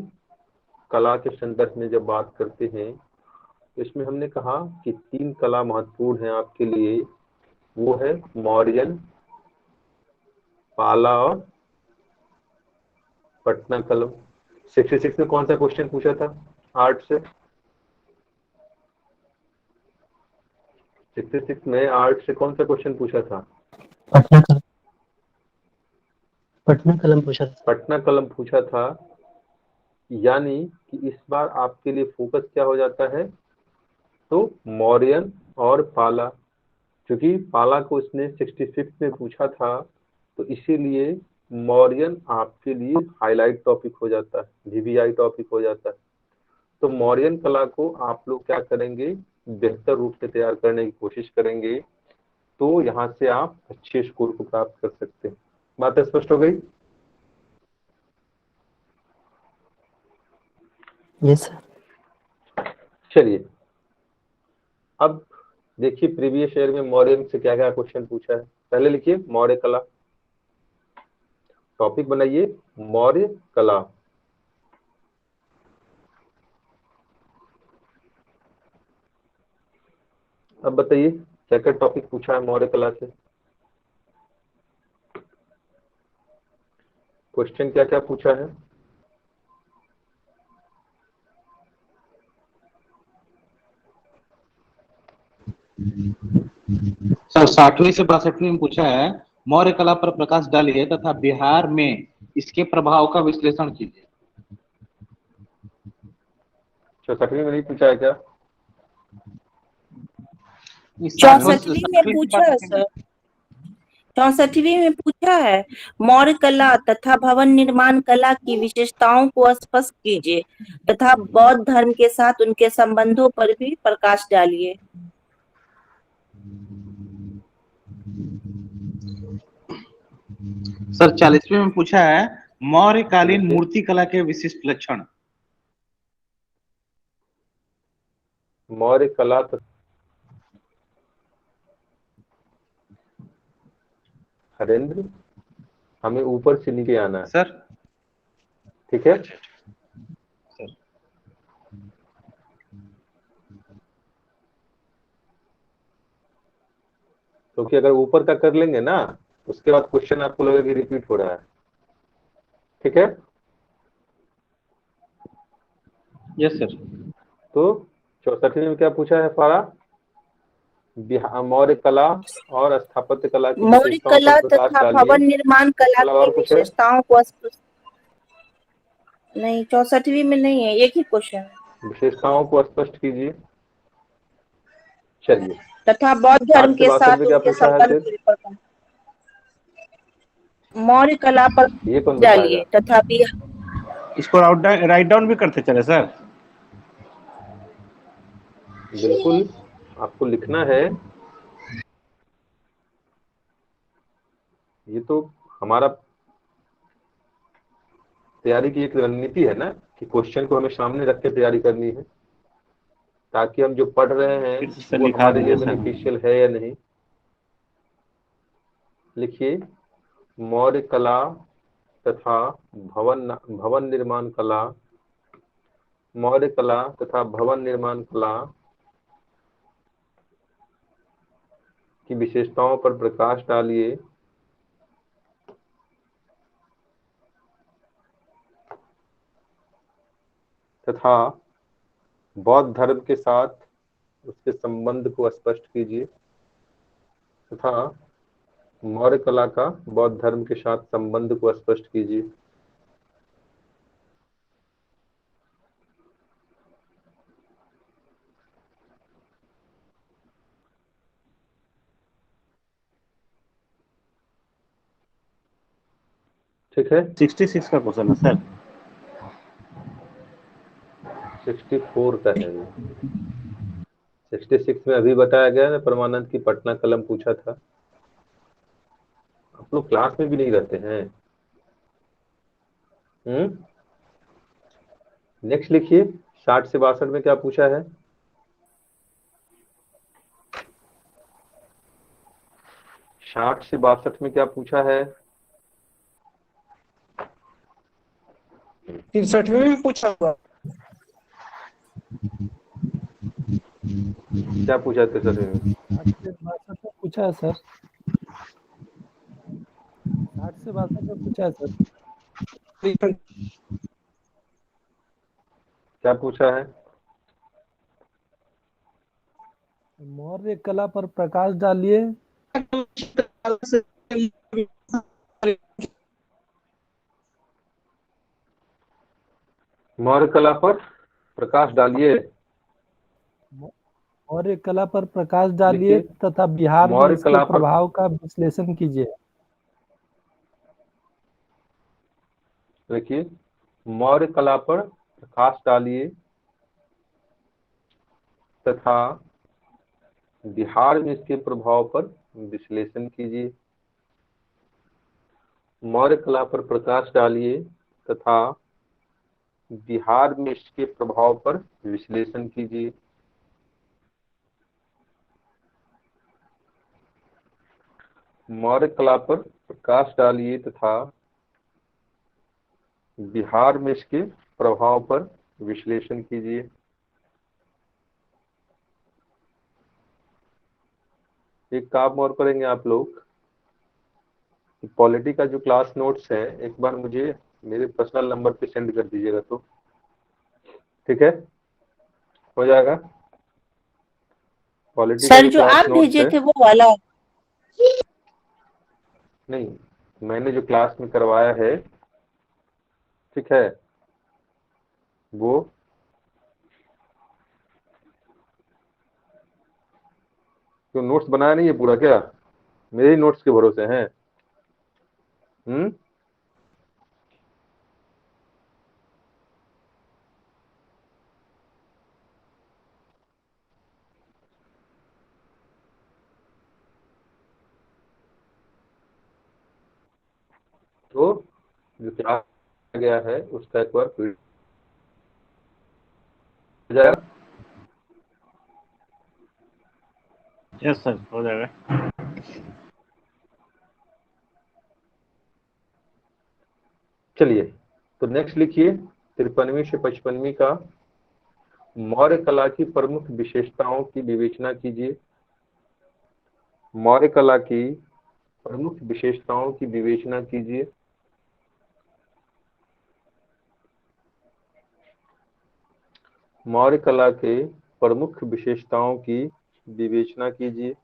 कला के संदर्भ में जब बात करते हैं तो इसमें हमने कहा कि 3 कला महत्वपूर्ण है आपके लिए, वो है मौर्यन, पाला और पटना कलम। 66 में कौन सा क्वेश्चन पूछा था आर्ट से? 66 में आर्ट से कौन सा क्वेश्चन पूछा था? पटना कलम, पटना कलम पूछा था। पटना कलम पूछा था। यानी कि इस बार आपके लिए फोकस क्या हो जाता है, तो मौर्यन और पाला, क्योंकि पाला को इसने 66 में पूछा था तो इसीलिए मौर्यन आपके लिए हाईलाइट टॉपिक हो जाता है, वीवीआई टॉपिक हो जाता है। तो मौर्यन कला को आप लोग क्या करेंगे, बेहतर रूप से तैयार करने की कोशिश करेंगे, तो यहाँ से आप अच्छे स्कोर को प्राप्त कर सकते हैं। बात स्पष्ट हो गई? Yes sir. चलिए अब देखिए प्रीवियस ईयर में मौर्यन से क्या क्या क्वेश्चन पूछा है। पहले लिखिए मौर्य कला, टॉपिक बनाइए मौर्य कला। अब बताइए क्या क्या टॉपिक पूछा है मौर्य कला से, क्वेश्चन क्या क्या पूछा है? सर 60वीं से 62वीं में पूछा है, मौर्य कला पर प्रकाश डालिए तथा बिहार में इसके प्रभाव का विश्लेषण कीजिए। 64वीं में नहीं पूछा है क्या? 64वीं में पूछा है सर, 64वीं में पूछा है मौर्य कला तथा भवन निर्माण कला की विशेषताओं को स्पष्ट कीजिए तथा बौद्ध धर्म के साथ उनके संबंधों पर भी प्रकाश डालिए। सर 40वीं में पूछा है मौर्यकालीन मूर्ति कला के विशिष्ट लक्षण। मौर्य कला हरेंद्र, हमें ऊपर से नीचे आना है सर। ठीक है? सर क्योंकि अगर ऊपर का कर लेंगे ना उसके बाद क्वेश्चन आपको लगेगा कि रिपीट हो रहा है। ठीक है? Yes sir. तो 64वीं में क्या पूछा है पारा? मौर्य कला और स्थापत्य कला की मौर्य विशेषताओं कला पर प्रकाश तथा डालिए। भवन निर्माण कला अलावा की और कुछ है? विशेषताओं को नहीं, 64वीं में नहीं है, एक ही क्वेश्चन है। विशेषताओं को स्पष्ट कीजिए। चलिए, तथा बौद्ध धर्म 60 से के 62 साथ में क्या उसके पूछा है संबंध फिर? को रिकॉर्ड मौर्य कला पर ये कौन डालिए बताएगा? तथा इसको राइट डाउन भी करते चले सर? बिल्कुल, आपको लिखना है। ये तो हमारा तैयारी की एक रणनीति है ना कि क्वेश्चन को हमें सामने रख के तैयारी करनी है, ताकि हम जो पढ़ रहे हैं सर वो लिखा हमारे लिए दीजिए सर। बेनिफिशियल है या नहीं। लिखिए, मौर्य कला तथा भवन निर्माण कला, मौर्य कला तथा भवन निर्माण कला की विशेषताओं पर प्रकाश डालिए तथा बौद्ध धर्म के साथ उसके संबंध को स्पष्ट कीजिए तथा मौर्य कला का बौद्ध धर्म के साथ संबंध को स्पष्ट कीजिए। ठीक है, 66 का क्वेश्चन है सर। 64 का है ये। 66 में अभी बताया गया ना, परमानंद की पटना कलम पूछा था। आप लोग क्लास में भी नहीं रहते हैं। नेक्स्ट लिखिए, 60 से 62 में क्या पूछा है? साठ से 62 में क्या पूछा है? 63वीं में पूछा हुआ। क्या पूछा थे सर? 60 से 62 में पूछा है सर। 60 से 62 में पूछा है सर। क्या पूछा है? मौर्य कला पर प्रकाश डालिए। मौर्य कला पर प्रकाश डालिए। मौर्य कला पर प्रकाश डालिए तथा बिहार में मौर्य इसके कला पर प्रभाव का विश्लेषण कीजिए। देखिए, मौर्य कला पर प्रकाश डालिए तथा बिहार में इसके प्रभाव पर विश्लेषण कीजिए। मौर्य कला पर प्रकाश डालिए तथा बिहार में इसके प्रभाव पर विश्लेषण कीजिए। मौर्य कला पर प्रकाश डालिए तथा बिहार में इसके प्रभाव पर विश्लेषण कीजिए। एक काम और करेंगे आप लोग, पॉलिटी का जो क्लास नोट्स है एक बार मुझे मेरे पर्सनल नंबर पे सेंड कर दीजिएगा, तो ठीक है, हो जाएगा। पॉलिटी का सर जो जो क्लास आप नोट्स भेजे है, थे वो वाला। नहीं, मैंने जो क्लास में करवाया है, ठीक है, वो तो नोट्स बनाया नहीं है पूरा क्या? मेरे ही नोट्स के भरोसे हैं? तो जो क्लास गया है उसका एक बार हो जाएगा। यस सर, हो जाएगा। चलिए, तो नेक्स्ट लिखिए, 53वीं से 55वीं का मौर्य कला की प्रमुख विशेषताओं की विवेचना कीजिए। मौर्य कला की प्रमुख विशेषताओं की विवेचना कीजिए। मौर्य कला के प्रमुख विशेषताओं की विवेचना कीजिए।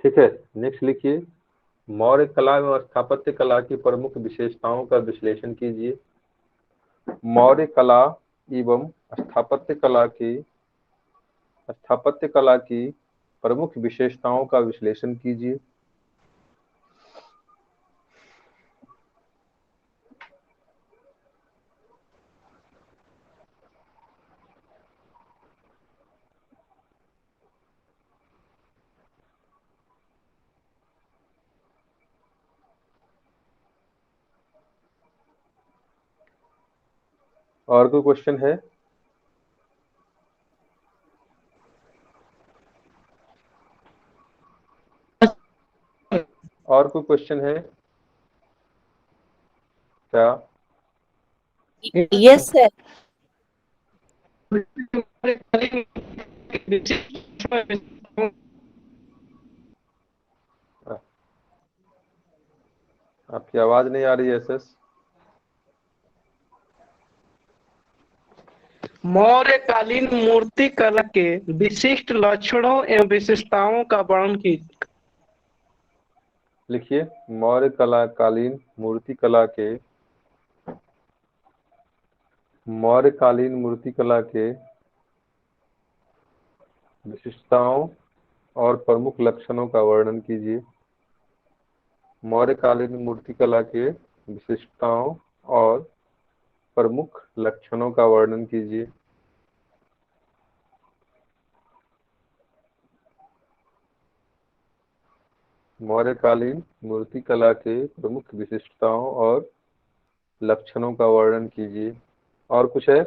ठीक है, नेक्स्ट लिखिए, मौर्य कला एवं स्थापत्य कला की प्रमुख विशेषताओं का विश्लेषण कीजिए। मौर्य कला एवं स्थापत्य कला की प्रमुख विशेषताओं का विश्लेषण कीजिए। और कोई क्वेश्चन है? और कोई क्वेश्चन है क्या? Yes sir. आपकी आवाज नहीं आ रही है एसएस। मौर्यकालीन मूर्ति कला के विशिष्ट लक्षणों एवं विशेषताओं का वर्णन कीजिए। लिखिए, मौर्य कालीन मूर्ति कला के विशिष्टताओं और प्रमुख लक्षणों का वर्णन कीजिए। मौर्यकालीन मूर्ति कला के विशिष्टताओं और प्रमुख लक्षणों का वर्णन कीजिए। मौर्यकालीन मूर्ति कला के प्रमुख विशिष्टताओं और लक्षणों का वर्णन कीजिए। और कुछ है?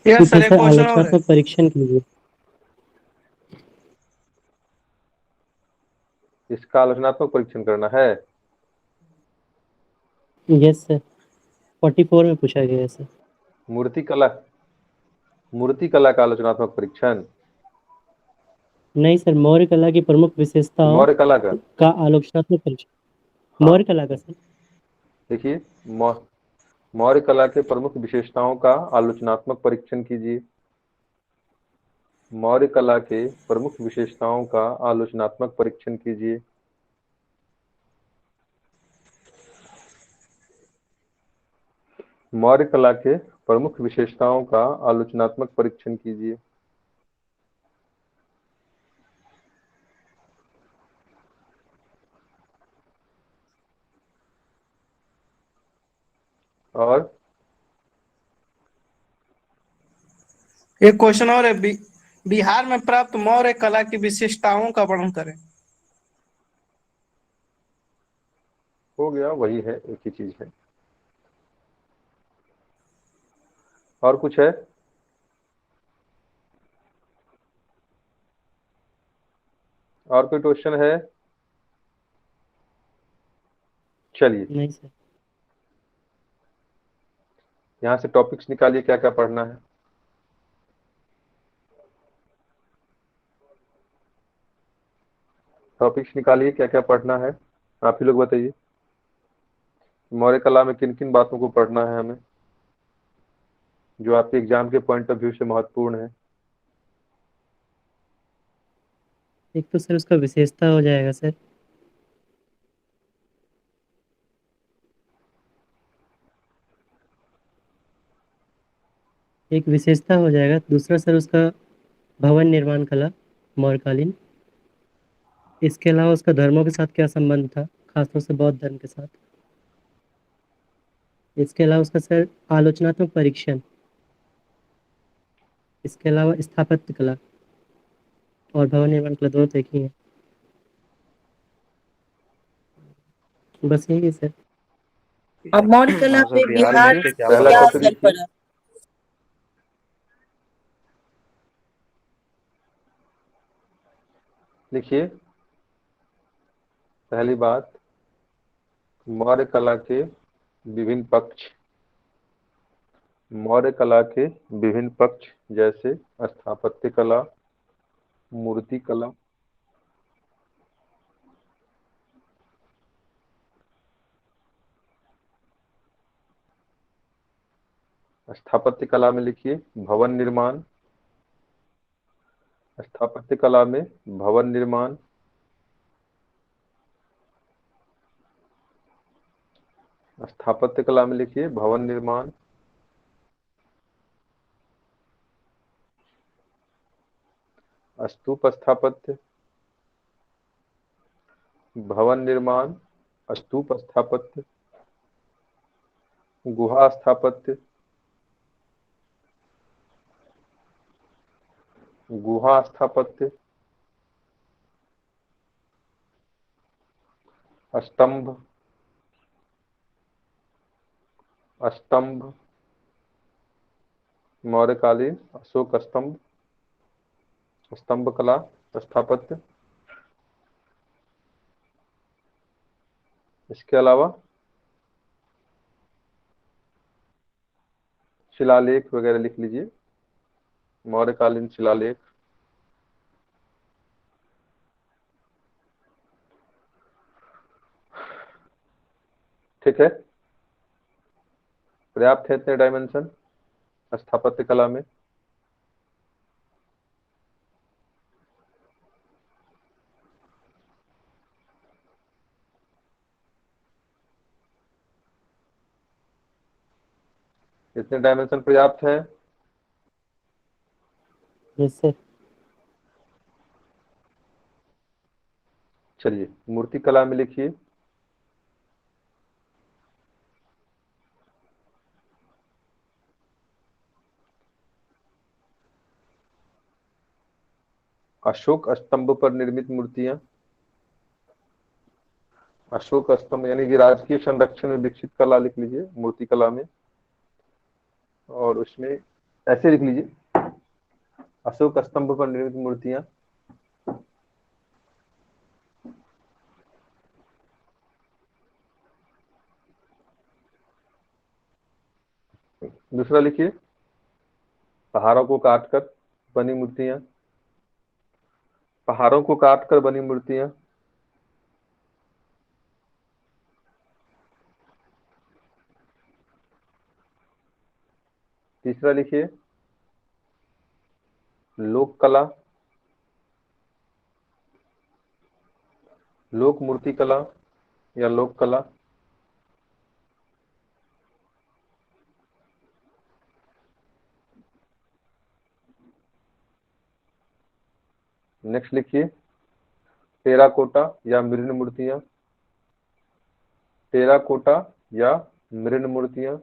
ठीक है सर, आलोचनात्मक परीक्षण कीजिए। इसका आलोचनात्मक परीक्षण करना है। यस सर, 44 में पूछा गया है सर। मूर्ति कला का आलोचनात्मक परीक्षण नहीं सर, मौर्य कला की प्रमुख विशेषताओं मौर्य कला का आलोचनात्मक परीक्षण। मौर्य कला का सर। देखिए, मौर्य कला के प्रमुख विशेषताओं का आलोचनात्मक परीक्षण कीजिए। मौर्य कला के प्रमुख विशेषताओं का आलोचनात्मक परीक्षण कीजिए। मौर्य कला के प्रमुख विशेषताओं का आलोचनात्मक परीक्षण कीजिए। और एक क्वेश्चन और है, बिहार में प्राप्त मौर्य कला की विशेषताओं का वर्णन करें। हो गया, वही है, एक ही चीज है। और कुछ है? और कोई क्वेश्चन है? चलिए, नहीं सर। यहाँ से टॉपिक्स निकालिए, क्या क्या पढ़ना है। टॉपिक्स निकालिए, क्या क्या पढ़ना है, आप ही लोग बताइए। मौर्य कला में किन किन बातों को पढ़ना है हमें, जो आपके एग्जाम के पॉइंट ऑफ व्यू से महत्वपूर्ण है। एक तो सर उसका विशेषता हो जाएगा सर। एक विशेषता हो जाएगा। दूसरा सर उसका भवन निर्माण कला मौर्यकालीन। इसके अलावा उसका धर्मों के साथ क्या संबंध था, खासतौर से बौद्ध धर्म के साथ। इसके अलावा उसका सर आलोचनात्मक परीक्षण। इसके अलावा स्थापत्य कला और भवन निर्माण कला दोनों तो एक ही है। बस यही है सर। और मौर्य कला पे बिहार क्या पहला क्या टॉपिक असर लिखिए। पड़ा। लिखिए, पहली बात, मौर्य कला के विभिन्न पक्ष मौर्य कला के विभिन्न पक्ष जैसे स्थापत्य कला, मूर्ति कला, स्थापत्य कला में लिखिए भवन निर्माण, स्थापत्य कला में भवन निर्माण, स्थापत्य कला में लिखिए भवन निर्माण, स्तूप स्थापत्य, भवन निर्माण, स्तूप स्थापत्य, गुहा स्थापत्य, गुहा स्थापत्य, स्तंभ, स्तंभ, मौर्यकालीन अशोक स्तंभ, स्तंभ कला स्थापत्य। इसके अलावा शिलालेख वगैरह लिख लीजिए, मौर्यकालीन शिलालेख, ठीक है। पर्याप्त है इतने डायमेंशन स्थापत्य कला में। इतने डायमेंशन पर्याप्त है? Yes sir. चलिए मूर्ति कला में लिखिए अशोक स्तंभ पर निर्मित मूर्तियां। अशोक स्तंभ यानी कि राजकीय संरक्षण में विकसित कला लिख लीजिए मूर्ति कला में, और उसमें ऐसे लिख लीजिए अशोक स्तंभ पर निर्मित मूर्तियां। दूसरा लिखिए पहाड़ों को काटकर बनी मूर्तियां, पहाड़ों को काटकर बनी मूर्तियां। तीसरा लिखिए लोक कला, लोक मूर्ति कला या लोक कला। नेक्स्ट लिखिए टेराकोटा या मृण मूर्तियां, टेराकोटा या मृण मूर्तियां।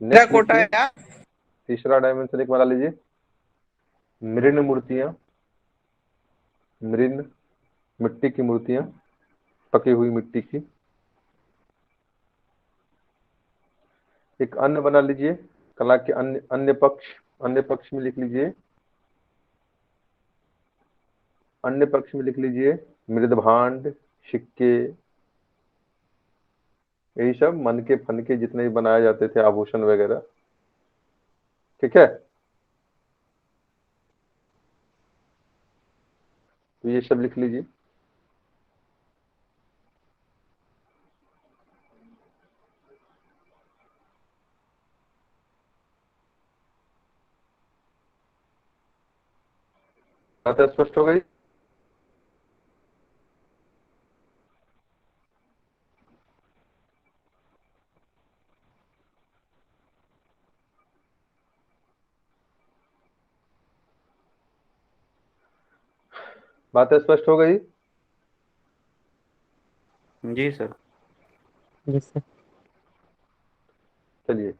नेक्स्ट कोटा लिखिए या तीसरा डायमेंशन एक बना लीजिए मृण मूर्तियां, मृण मिट्टी की मूर्तियां, पकी हुई मिट्टी की। एक अन्य बना लीजिए कला के अन्य पक्ष में लिख लीजिए, अन्य पक्ष में लिख लीजिए मृदभांड, सिक्के, यही सब मन के फन के जितने भी बनाए जाते थे आभूषण वगैरह, ठीक है। तो ये सब लिख लीजिए। बात स्पष्ट हो गई? बात स्पष्ट हो गई? जी सर। Yes sir. चलिए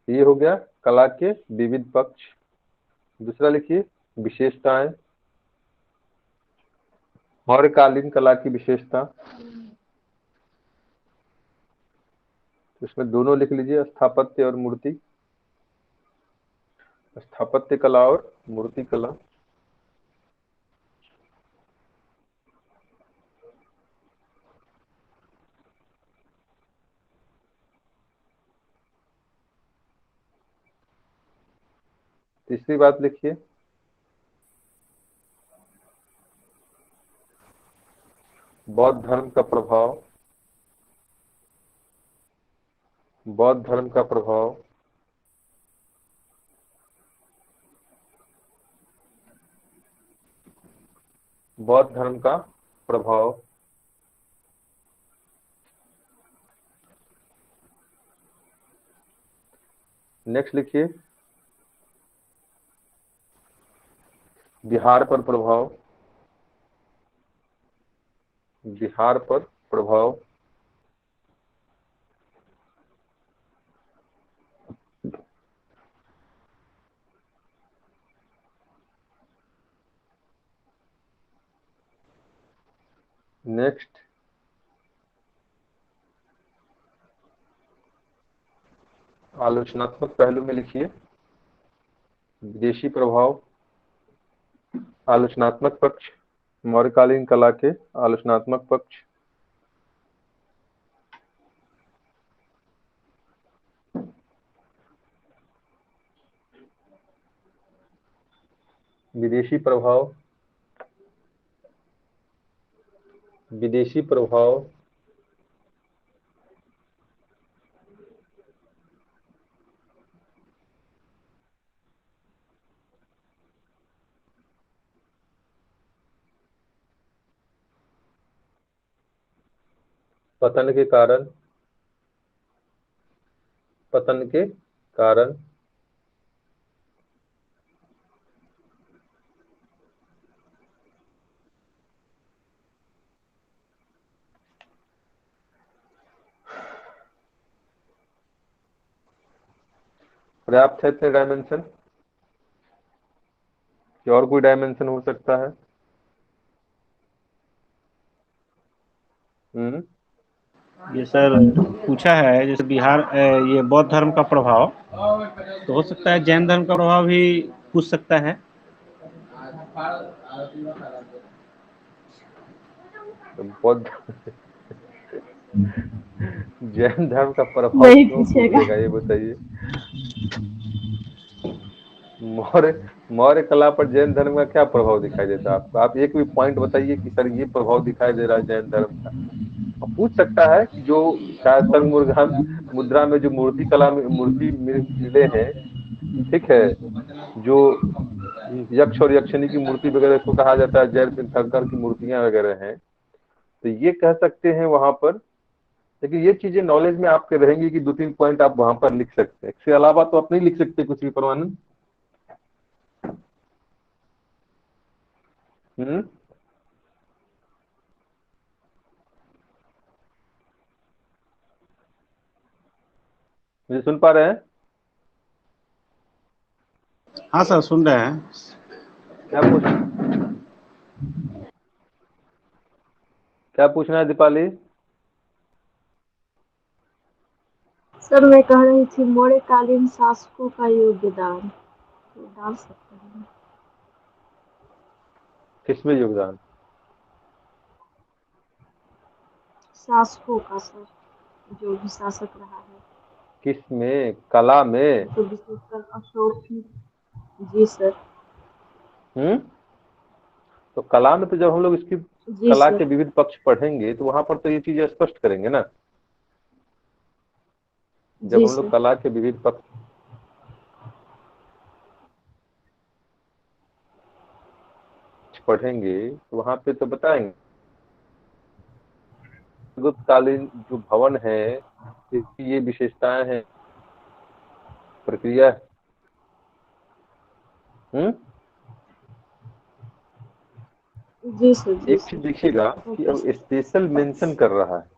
ये हो गया कला के विविध पक्ष। दूसरा लिखिए विशेषताएं, मौर्यकालीन कला की विशेषता। इसमें दोनों लिख लीजिए स्थापत्य और मूर्ति, स्थापत्य कला और मूर्ति कला। तीसरी बात लिखिए, बौद्ध धर्म का प्रभाव, बौद्ध धर्म का प्रभाव बौद्ध धर्म का प्रभाव नेक्स्ट लिखिए, बिहार पर प्रभाव, बिहार पर प्रभाव, नेक्स्ट आलोचनात्मक पहलू में लिखिए, विदेशी प्रभाव, आलोचनात्मक पक्ष, मौर्यकालीन कला के आलोचनात्मक पक्ष, विदेशी प्रभाव, विदेशी प्रभाव, पतन के कारण, पतन के कारण, पर्याप्त है इतने डायमेंशन कि और कोई डायमेंशन हो सकता है? ये सर पूछा है जैसे बिहार ये बौद्ध धर्म का प्रभाव, तो हो सकता है जैन धर्म का प्रभाव भी पूछ सकता है। बौद्ध जैन धर्म का प्रभाव वही क्यों पूछेगा। पूछेगा ये बताइए? मौर्य कला पर जैन धर्म का क्या प्रभाव दिखाई देता है आपको? आप एक भी पॉइंट बताइए कि सर ये प्रभाव दिखाई दे रहा है जैन धर्म का। पूछ सकता है कि जो शायद संग मुद्रा में जो मूर्ति कला में मूर्ति मिले हैं, ठीक है, जो यक्ष और यक्षिणी की मूर्ति वगैरह को कहा जाता है जैन तीर्थंकर की मूर्तियां वगैरह हैं, तो ये कह सकते हैं वहां पर। लेकिन ये चीजें नॉलेज में आपके रहेंगी कि 2-3 पॉइंट आप वहां पर लिख सकते हैं, इसके अलावा तो आप नहीं लिख सकते कुछ भी परमानंद। मुझे सुन पा रहे हैं? हाँ सर सुन रहे हैं। क्या पूछना है दीपाली? सर मैं कह रही थी मौर्यकालीन शासकों का योगदान तो डाल सकते हैं। किसमें योगदान? शासकों का सर, जो भी शासक रहा है। किसमें? कला में? तो विशेषकर अशोक जी सर। तो कला में तो जब हम लोग इसकी जी कला सर। के विविध पक्ष पढ़ेंगे तो वहां पर तो ये चीजें स्पष्ट करेंगे ना। जब जी हम लोग सर। कला के विविध पक्ष पढ़ेंगे तो वहां पे तो बताएंगे गुप्तकालीन जो भवन है इसकी ये विशेषताएं हैं, प्रक्रिया है। जी सर। जी एक चीज देखिएगा कि अब स्पेशल मेंशन कर रहा है,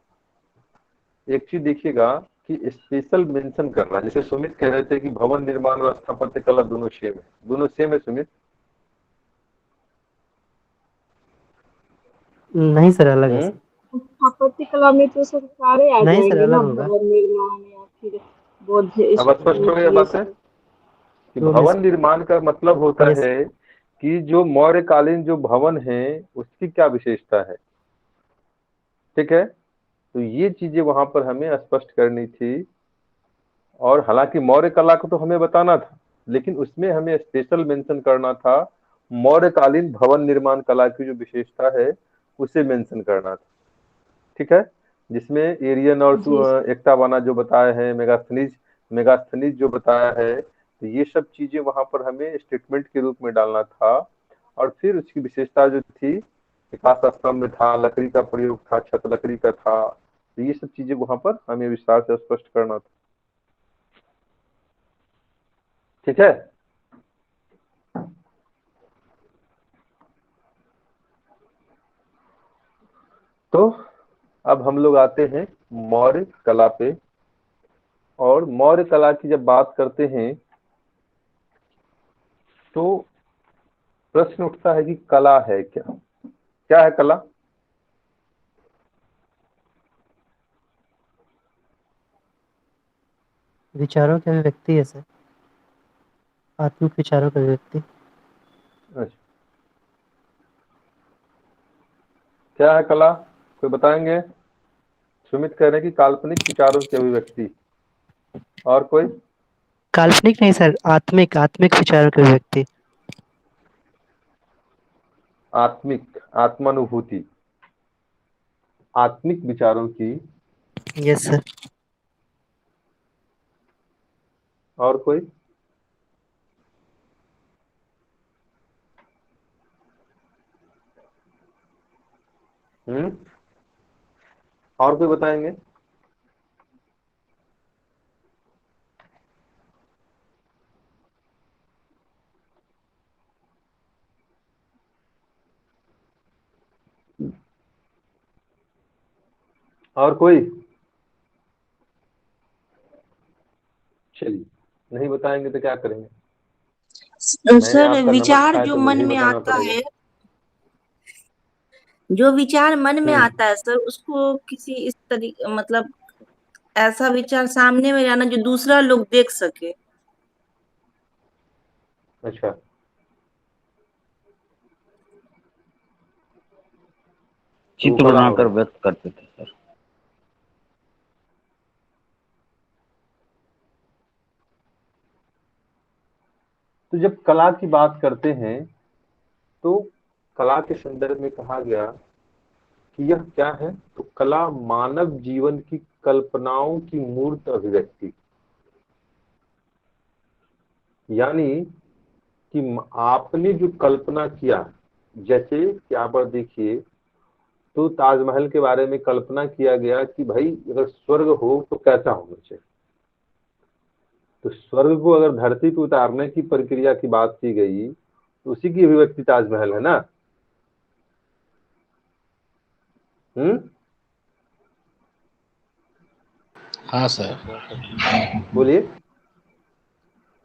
एक चीज देखिएगा कि स्पेशल मेंशन कर रहा है। जैसे सुमित कह रहे थे कि भवन निर्माण और स्थापत्य कला दोनों सेम है, दोनों सेम है सुमित? नहीं सर, अलग है। स्थापत्य कला में तो सर सारे आ नहीं सर, जाएंगे ना, अलग होगा। भवन निर्माण या फिर बौद्ध अब स्पष्ट हो गया बात है कि भवन निर्माण का मतलब होता है कि जो मौर्यकालीन जो भवन है उसकी क्या विशेषता है, ठीक है। तो ये चीजें वहां पर हमें स्पष्ट करनी थी। और हालांकि मौर्य कला को तो हमें बताना था, लेकिन उसमें हमें स्पेशल मेंशन करना था मौर्यकालीन भवन निर्माण कला की जो विशेषता है उसे मेंशन करना था। ठीक है, जिसमें एरियन और एकटावाना जो बताए हैं, मेगास्थनीज जो बताया है, तो ये सब चीजें वहां पर हमें स्टेटमेंट के रूप में डालना था। और फिर उसकी विशेषता जो थी, विकास स्तंभ था, लकड़ी का प्रयोग था, छत लकड़ी का था, तो ये सब चीजें वहां पर हमें विस्तार से स्पष्ट करना था। ठीक है, तो अब हम लोग आते हैं मौर्य कला पे। और मौर्य कला की जब बात करते हैं तो प्रश्न उठता है कि कला है क्या? क्या है कला? विचारों की अभिव्यक्ति है सर, आत्मिक विचारों की अभिव्यक्ति। अच्छा, क्या है कला, कोई बताएंगे? सुमित कह रहे हैं कि काल्पनिक विचारों की अभिव्यक्ति। और कोई? काल्पनिक नहीं सर, आत्मिक विचारों की अभिव्यक्ति। आत्मिक, आत्मानुभूति, आत्मिक विचारों की। Yes sir. और कोई? और कोई बताएंगे? और कोई? चलिए, नहीं बताएंगे तो क्या करेंगे? सर विचार जो मन में आता है, जो विचार मन में आता है सर, उसको किसी इस तरीके, मतलब ऐसा विचार सामने में लाना जो दूसरा लोग देख सके। अच्छा, चित्र बनाकर व्यक्त करते थे सर। तो जब कला की बात करते हैं तो कला के संदर्भ में कहा गया कि यह क्या है, तो कला मानव जीवन की कल्पनाओं की मूर्त अभिव्यक्ति। यानी कि आपने जो कल्पना किया, जैसे कि आप देखिए, तो ताजमहल के बारे में कल्पना किया गया कि भाई अगर स्वर्ग हो तो कैसा होना चाहिए। तो स्वर्ग को अगर धरती पे उतारने की प्रक्रिया की बात की गई तो उसी की अभिव्यक्ति ताजमहल है ना। हाँ सर। बोलिए।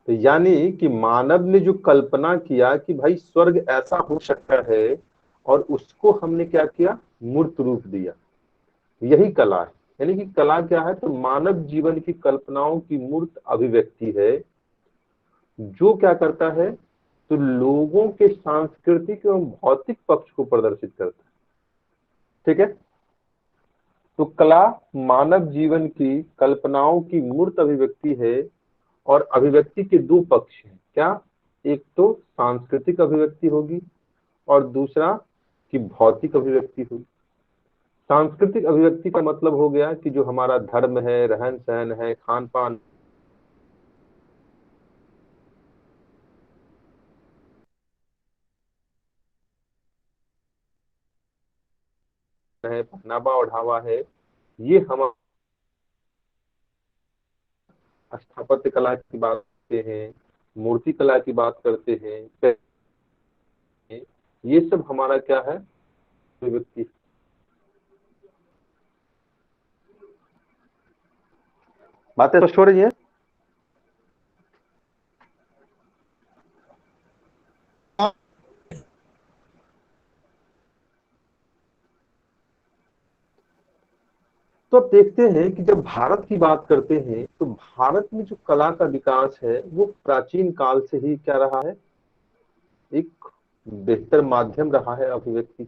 तो यानी कि मानव ने जो कल्पना किया कि भाई स्वर्ग ऐसा हो सकता है और उसको हमने क्या किया, मूर्त रूप दिया, यही कला है। यानी कि कला क्या है, तो मानव जीवन की कल्पनाओं की मूर्त अभिव्यक्ति है, जो क्या करता है, तो लोगों के सांस्कृतिक एवं भौतिक पक्ष को प्रदर्शित करता है। ठीक है, तो कला मानव जीवन की कल्पनाओं की मूर्त अभिव्यक्ति है। और अभिव्यक्ति के दो पक्ष हैं, क्या? एक तो सांस्कृतिक अभिव्यक्ति होगी और दूसरा कि भौतिक अभिव्यक्ति होगी। सांस्कृतिक अभिव्यक्ति का मतलब हो गया कि जो हमारा धर्म है, रहन सहन है, खान पान है, पहनावा ओढ़ावा है, ये हम स्थापत्य कला की बात करते हैं, मूर्ति कला की बात करते हैं, ये सब हमारा क्या है, अभिव्यक्ति। बातें स्पष्ट हो रही है? तो अब देखते हैं कि जब भारत की बात करते हैं तो भारत में जो कला का विकास है वो प्राचीन काल से ही क्या रहा है, एक बेहतर माध्यम रहा है अभिव्यक्ति।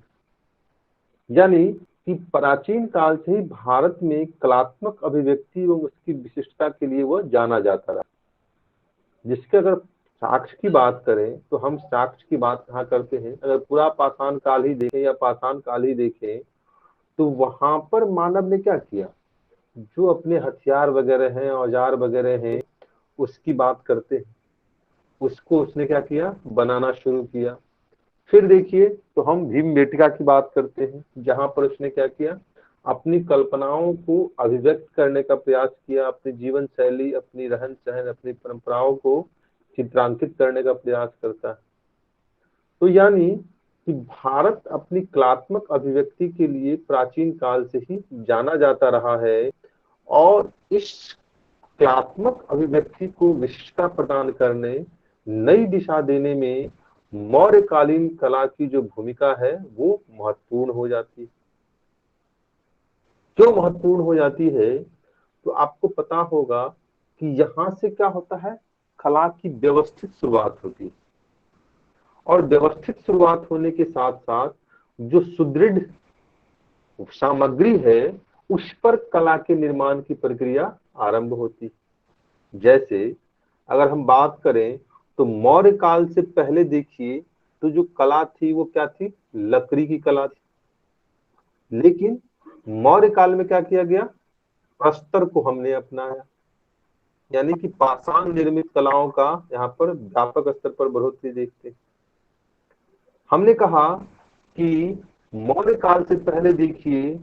यानी कि प्राचीन काल से ही भारत में कलात्मक अभिव्यक्ति एवं उसकी विशिष्टता के लिए वह जाना जाता रहा, जिसके अगर साक्ष्य की बात करें तो हम साक्ष्य की बात कहाँ करते हैं, अगर पूरा पाषाण काल ही देखें या पाषाण काल ही देखें तो वहां पर मानव ने क्या किया, जो अपने हथियार वगैरह हैं, औजार वगैरह हैं, उसकी बात करते हैं, उसको उसने क्या किया, बनाना शुरू किया। फिर देखिए तो हम भीमबेटका की बात करते हैं, जहां पर उसने क्या किया, अपनी कल्पनाओं को अभिव्यक्त करने का प्रयास किया, अपनी जीवन शैली, अपनी रहन सहन, अपनी परंपराओं को चित्रांकित करने का प्रयास करता है। तो यानी कि भारत अपनी कलात्मक अभिव्यक्ति के लिए प्राचीन काल से ही जाना जाता रहा है, और इस कलात्मक अभिव्यक्ति को विशिष्टता प्रदान करने, नई दिशा देने में मौर्यकालीन कला की जो भूमिका है वो महत्वपूर्ण हो जाती है। क्यों महत्वपूर्ण हो जाती है, तो आपको पता होगा कि यहां से क्या होता है, कला की व्यवस्थित शुरुआत होती है, और व्यवस्थित शुरुआत होने के साथ साथ जो सुदृढ़ सामग्री है उस पर कला के निर्माण की प्रक्रिया आरंभ होती। जैसे अगर हम बात करें तो मौर्य काल से पहले देखिए तो जो कला थी वो क्या थी, लकड़ी की कला थी। लेकिन मौर्य काल में क्या किया गया, प्रस्तर को हमने अपनाया, यानी कि पाषाण निर्मित कलाओं का यहाँ पर व्यापक स्तर पर बढ़ोतरी देखते हैं। हमने कहा कि मौर्य काल से पहले देखिए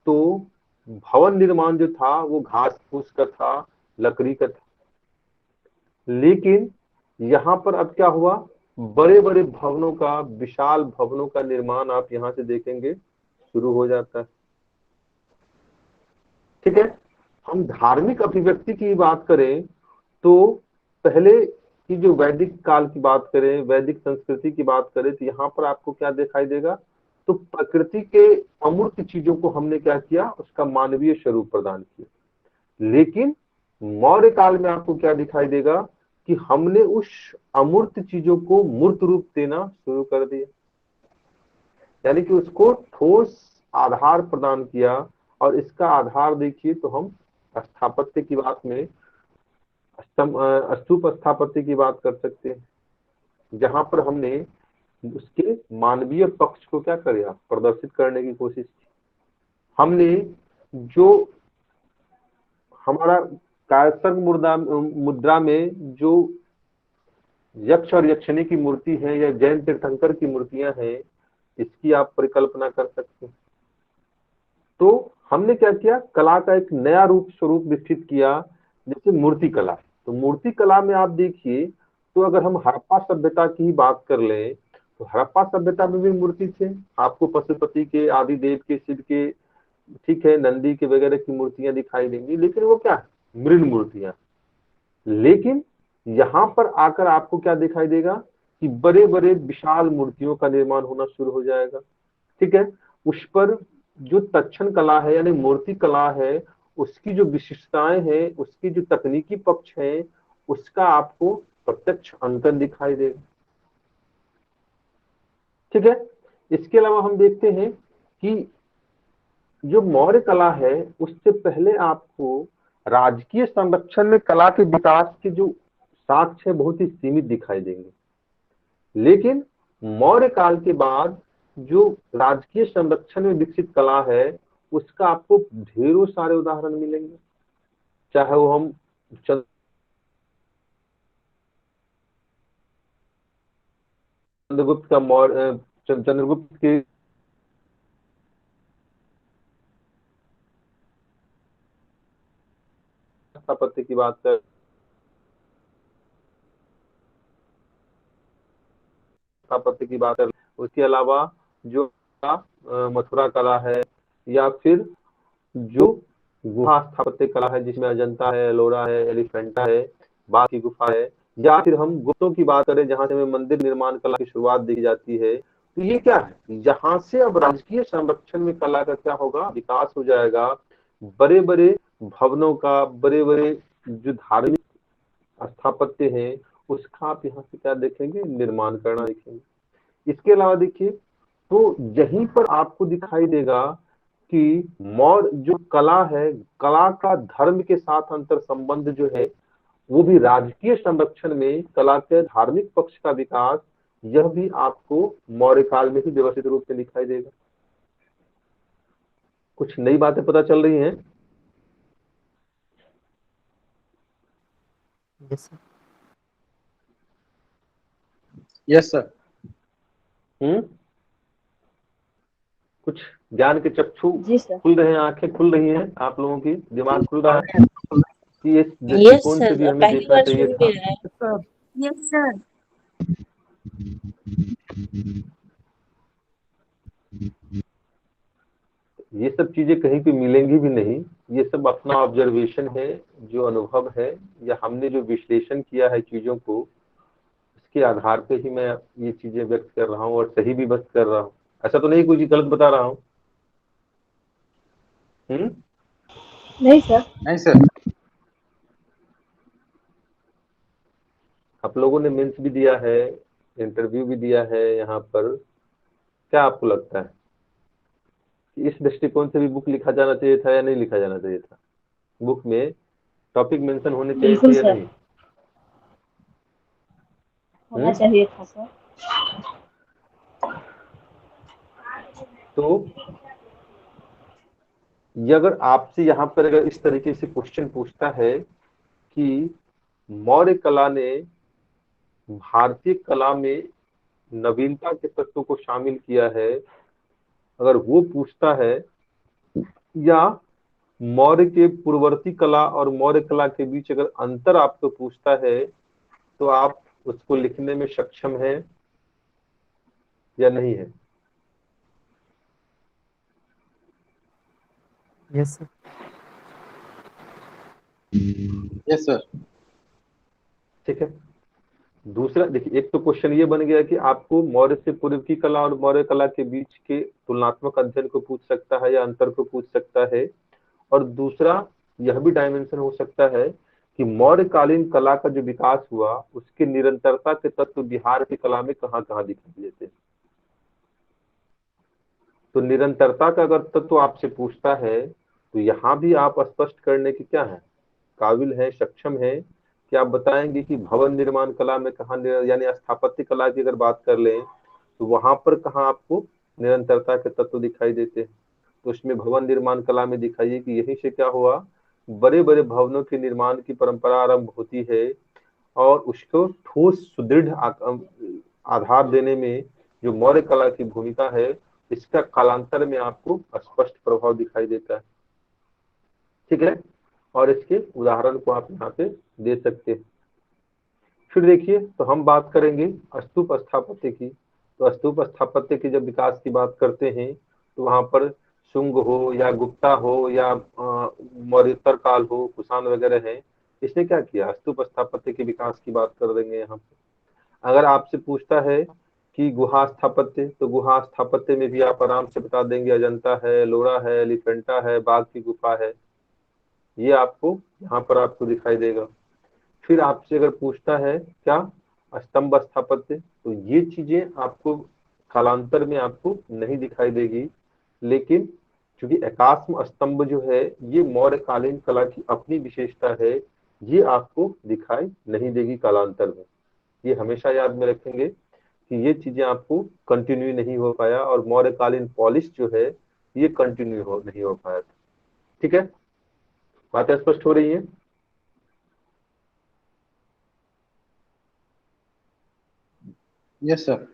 तो भवन निर्माण जो था वो घास फूस का था, लकड़ी का था। लेकिन यहाँ पर अब क्या हुआ, बड़े बड़े भवनों का, विशाल भवनों का निर्माण आप यहाँ से देखेंगे शुरू हो जाता है। ठीक है, हम धार्मिक अभिव्यक्ति की बात करें तो पहले की जो वैदिक काल की बात करें, वैदिक संस्कृति की बात करें, तो यहाँ पर आपको क्या दिखाई देगा, तो प्रकृति के अमूर्त चीजों को हमने क्या किया, उसका मानवीय स्वरूप प्रदान किया। लेकिन मौर्य काल में आपको क्या दिखाई देगा कि हमने उस अमूर्त चीजों को मूर्त रूप देना शुरू कर दिया, यानी कि उसको ठोस आधार प्रदान किया। और इसका आधार देखिए तो हम स्थापत्य की बात में स्तूप स्थापत्य की बात कर सकते हैं, जहां पर हमने उसके मानवीय पक्ष को क्या किया, प्रदर्शित करने की कोशिश की। हमने जो हमारा कायस्थ मुद्रा में जो यक्ष और यक्षिणी की मूर्ति है या जैन तीर्थंकर की मूर्तियां हैं, इसकी आप परिकल्पना कर सकते हैं। तो हमने क्या किया, कला का एक नया रूप स्वरूप विकसित किया, जैसे मूर्ति कला। तो मूर्ति कला में आप देखिए तो अगर हम हड़प्पा सभ्यता की ही बात कर लें तो हड़प्पा सभ्यता में भी मूर्ति थे, आपको पशुपति के, आदिदेव के, शिव के, ठीक है, नंदी के वगैरह की मूर्तियां दिखाई देंगी, लेकिन वो क्या है, मृण मूर्तियां। लेकिन यहाँ पर आकर आपको क्या दिखाई देगा कि बड़े बड़े विशाल मूर्तियों का निर्माण होना शुरू हो जाएगा। ठीक है, उस पर जो तक्षण कला है यानी मूर्ति कला है, उसकी जो विशिष्टताएं हैं, उसकी जो तकनीकी पक्ष है, उसका आपको प्रत्यक्ष अंकन दिखाई देगा। ठीक है, इसके अलावा हम देखते हैं कि जो मौर्य कला है उससे पहले आपको राजकीय संरक्षण में कला के विकास के जो साक्ष्य है बहुत ही सीमित दिखाई देंगे। लेकिन मौर्य काल के बाद जो राजकीय संरक्षण में विकसित कला है उसका आपको ढेरों सारे उदाहरण मिलेंगे, चाहे वो हम चंद्रगुप्त का चंद्रगुप्त के स्थापत्य की बात कर, स्थापत्य की बात कर, उसके अलावा जो मथुरा कला है, या फिर जो गुहा स्थापत्य कला है जिसमें अजंता है, एलोरा है, एलिफेंटा है, बाघ की गुफा है, या फिर हम गुप्तों की बात करें जहां से हमें मंदिर निर्माण कला की शुरुआत देखी जाती है। तो ये क्या है, यहाँ से अब राजकीय संरक्षण में कला का क्या होगा, विकास हो जाएगा। बड़े बड़े भवनों का, बड़े बड़े जो धार्मिक स्थापत्य है उसका आप यहाँ से क्या देखेंगे, निर्माण करना देखेंगे। इसके अलावा देखिए तो यहीं पर आपको दिखाई देगा कि मौर्य जो कला है, कला का धर्म के साथ अंतर संबंध जो है वो भी राजकीय संरक्षण में कला के धार्मिक पक्ष का विकास, यह भी आपको मौर्य काल में ही व्यवस्थित रूप से दिखाई देगा। कुछ नई बातें पता चल रही हैं? Yes sir. Yes sir. कुछ ज्ञान के चक्षु जी सर। खुल रहे हैं, आंखें खुल रही हैं, आप लोगों की दिमाग खुल रहा है कि इस दृष्टिकोण से भी हमें पहली देखना बार चाहिए सुन था। भी रहे हैं। Yes sir. ये सब चीजें कहीं पे मिलेंगी भी नहीं, ये सब अपना ऑब्जर्वेशन है, जो अनुभव है या हमने जो विश्लेषण किया है चीजों को, इसके आधार पे ही मैं ये चीजें व्यक्त कर रहा हूँ और सही भी व्यक्त कर रहा हूँ। ऐसा तो नहीं कुछ गलत बता रहा हूँ? नहीं सर। नहीं सर। आप लोगों ने मेंस भी दिया है, इंटरव्यू भी दिया है यहाँ पर, क्या आपको लगता है कि इस दृष्टिकोण से भी बुक लिखा जाना चाहिए था या नहीं लिखा जाना चाहिए था? बुक में टॉपिक मेंशन होने चाहिए बिल्कुल थे या सर। नहीं? होना चाहिए था सर। तो ये अगर आपसे यहाँ पर अगर इस तरीके से क्वेश्चन पूछता है कि मौर्य कला ने भारतीय कला में नवीनता के तत्व को शामिल किया है, अगर वो पूछता है, या मौर्य के पूर्ववर्ती कला और मौर्य कला के बीच अगर अंतर आपको पूछता है, तो आप उसको लिखने में सक्षम हैं या नहीं है? Yes sir. Yes sir. ठीक है। दूसरा देखिए, एक तो क्वेश्चन ये बन गया कि आपको मौर्य से पूर्व की कला और मौर्य कला के बीच के तुलनात्मक अध्ययन को पूछ सकता है या अंतर को पूछ सकता है, और दूसरा यह भी डायमेंशन हो सकता है कि मौर्यकालीन कला का जो विकास हुआ उसके निरंतरता के तत्व बिहार की कला में कहाँ कहाँ दिखाई देते हैं। तो निरंतरता का अगर तत्व आपसे पूछता है तो यहाँ भी आप स्पष्ट करने की क्या है, काबिल है, सक्षम है कि आप बताएंगे कि भवन निर्माण कला में कहाँ, यानी स्थापत्य कला की अगर बात कर लें तो वहां पर कहाँ आपको निरंतरता के तत्व दिखाई देते हैं। तो उसमें भवन निर्माण कला में दिखाइए कि यहीं से क्या हुआ, बड़े बड़े भवनों के निर्माण की परंपरा आरंभ होती है और उसको ठोस सुदृढ़ आधार देने में जो मौर्य कला की भूमिका है, इसका कालांतर में आपको स्पष्ट प्रभाव दिखाई देता है। ठीक है, और इसके उदाहरण को आप यहाँ पे दे सकते हैं। फिर देखिए, तो हम बात करेंगे स्तूप स्थापत्य की। तो स्तूप स्थापत्य की जब विकास की बात करते हैं तो वहां पर शुंग हो या गुप्ता हो या मौर्योत्तर काल हो, कुषाण वगैरह है, इसने क्या किया, स्तूप स्थापत्य के विकास की बात कर देंगे यहाँ पे। अगर आपसे पूछता है कि गुहा स्थापत्य, तो गुहा स्थापत्य में भी आप आराम से बता देंगे अजंता है, एलोरा है, एलिफेंटा है, बाघ की गुफा है, ये आपको यहाँ पर आपको दिखाई देगा। फिर आपसे अगर पूछता है क्या, स्तंभ स्थापत्य, तो ये चीजें आपको कालांतर में आपको नहीं दिखाई देगी, लेकिन क्योंकि एकास्म स्तंभ जो है ये मौर्यकालीन कला की अपनी विशेषता है, ये आपको दिखाई नहीं देगी कालांतर में। ये हमेशा याद में रखेंगे कि ये चीजें आपको कंटिन्यू नहीं हो पाया और मौर्यकालीन पॉलिश जो है ये कंटिन्यू नहीं हो पाया था। ठीक है, बातें स्पष्ट हो रही है? Yes sir.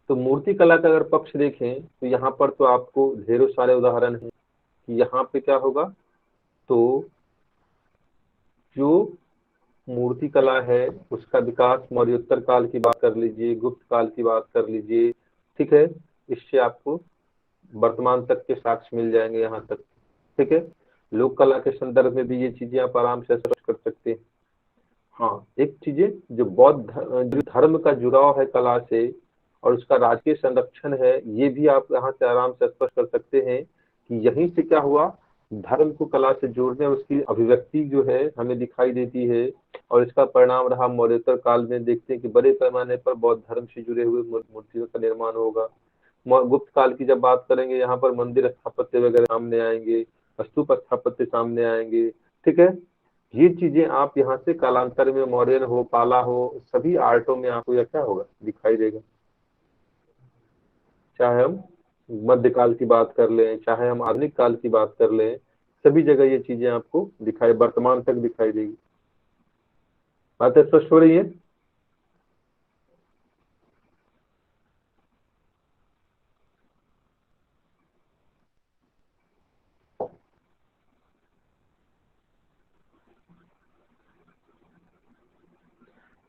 तो मूर्ति कला का अगर पक्ष देखें तो यहाँ पर तो आपको ढेरों सारे उदाहरण हैं कि यहाँ पे क्या होगा, तो जो मूर्ति कला है उसका विकास मौर्योत्तर काल की बात कर लीजिए, गुप्त काल की बात कर लीजिए, ठीक है, इससे आपको वर्तमान तक के साक्ष्य मिल जाएंगे यहाँ तक। ठीक है, लोक कला के संदर्भ में भी ये चीजें आप आराम से स्पष्ट कर सकते हैं। हाँ, एक चीजें जो जो धर्म का जुड़ाव है कला से और उसका राजकीय संरक्षण है, ये भी आप यहाँ से आराम से स्पष्ट कर सकते हैं कि यहीं से क्या हुआ, धर्म को कला से जोड़ने और उसकी अभिव्यक्ति जो है हमें दिखाई देती है। और इसका परिणाम रहा मौर्योत्तर काल में। देखते हैं कि बड़े पैमाने पर बौद्ध धर्म से जुड़े हुए मूर्तियों का निर्माण होगा। गुप्त काल की जब बात करेंगे, यहाँ पर मंदिर स्थापत्य वगैरह सामने आएंगे, स्तूप स्थापत्य सामने आएंगे। ठीक है, ये चीजें आप यहाँ से कालांतर में मौर्यन हो, पाला हो, सभी आर्टों में आपको यह क्या होगा, दिखाई देगा। चाहे हम मध्यकाल की बात कर लें, चाहे हम आधुनिक काल की बात कर लें, सभी जगह ये चीजें आपको दिखाई, वर्तमान तक दिखाई देगी। बातें स्पष्ट हो रही है?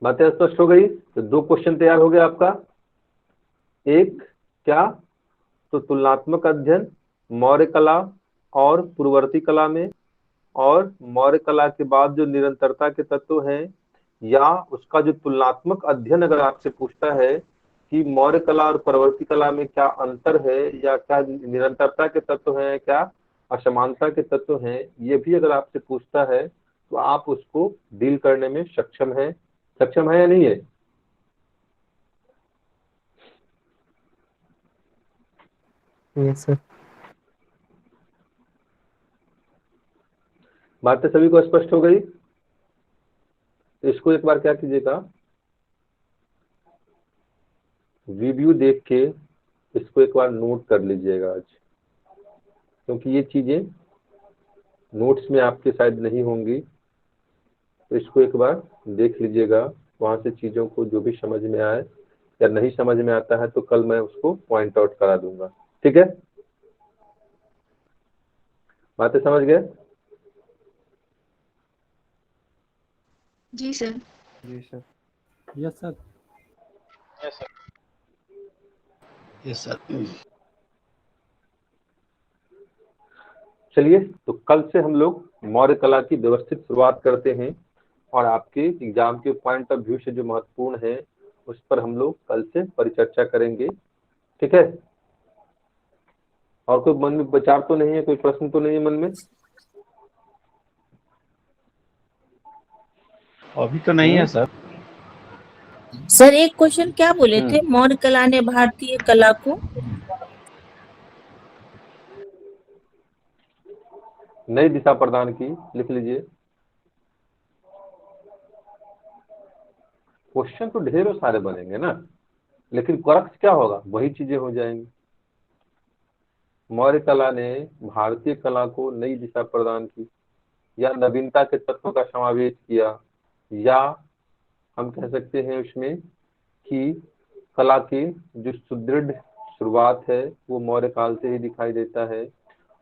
बातें स्पष्ट हो गई? तो 2 क्वेश्चन तैयार हो गया आपका। एक क्या, तो तुलनात्मक अध्ययन मौर्य कला और पूर्ववर्ती कला में, और मौर्य कला के बाद जो निरंतरता के तत्व हैं, या उसका जो तुलनात्मक अध्ययन अगर आपसे पूछता है कि मौर्य कला और परवर्ती कला में क्या अंतर है, या क्या निरंतरता के तत्व हैं, क्या असमानता के तत्व हैं, ये भी अगर आपसे पूछता है तो आप उसको डील करने में सक्षम है या नहीं है? Yes sir. बातें सभी को स्पष्ट हो गई? तो इसको एक बार क्या कीजिएगा, रिव्यू देख के इसको एक बार नोट कर लीजिएगा आज, क्योंकि ये चीजें नोट्स में आपके शायद नहीं होंगी। तो इसको एक बार देख लीजिएगा, वहां से चीजों को जो भी समझ में आए, या नहीं समझ में आता है तो कल मैं उसको पॉइंट आउट करा दूंगा। ठीक है, बातें समझ गए? जी सर। जी sir. Yes sir. Yes sir. चलिए, तो कल से हम लोग मौर्य कला की व्यवस्थित शुरुआत करते हैं, और आपके एग्जाम के पॉइंट ऑफ व्यू से जो महत्वपूर्ण है उस पर हम लोग कल से परिचर्चा करेंगे। ठीक है, और कोई मन में विचार तो नहीं है, कोई प्रश्न तो नहीं है मन में? अभी तो नहीं है सर। सर एक क्वेश्चन क्या बोले थे, मौर्य कला ने भारतीय कला को नई दिशा प्रदान की, लिख लीजिए। क्वेश्चन तो ढेरों सारे बनेंगे ना, लेकिन क्रक्स क्या होगा, वही चीजें हो जाएंगी। मौर्य कला ने भारतीय कला को नई दिशा प्रदान की, या नवीनता के तत्वों का समावेश किया, या हम कह सकते हैं उसमें कि कला की जो सुदृढ़ शुरुआत है वो मौर्य काल से ही दिखाई देता है।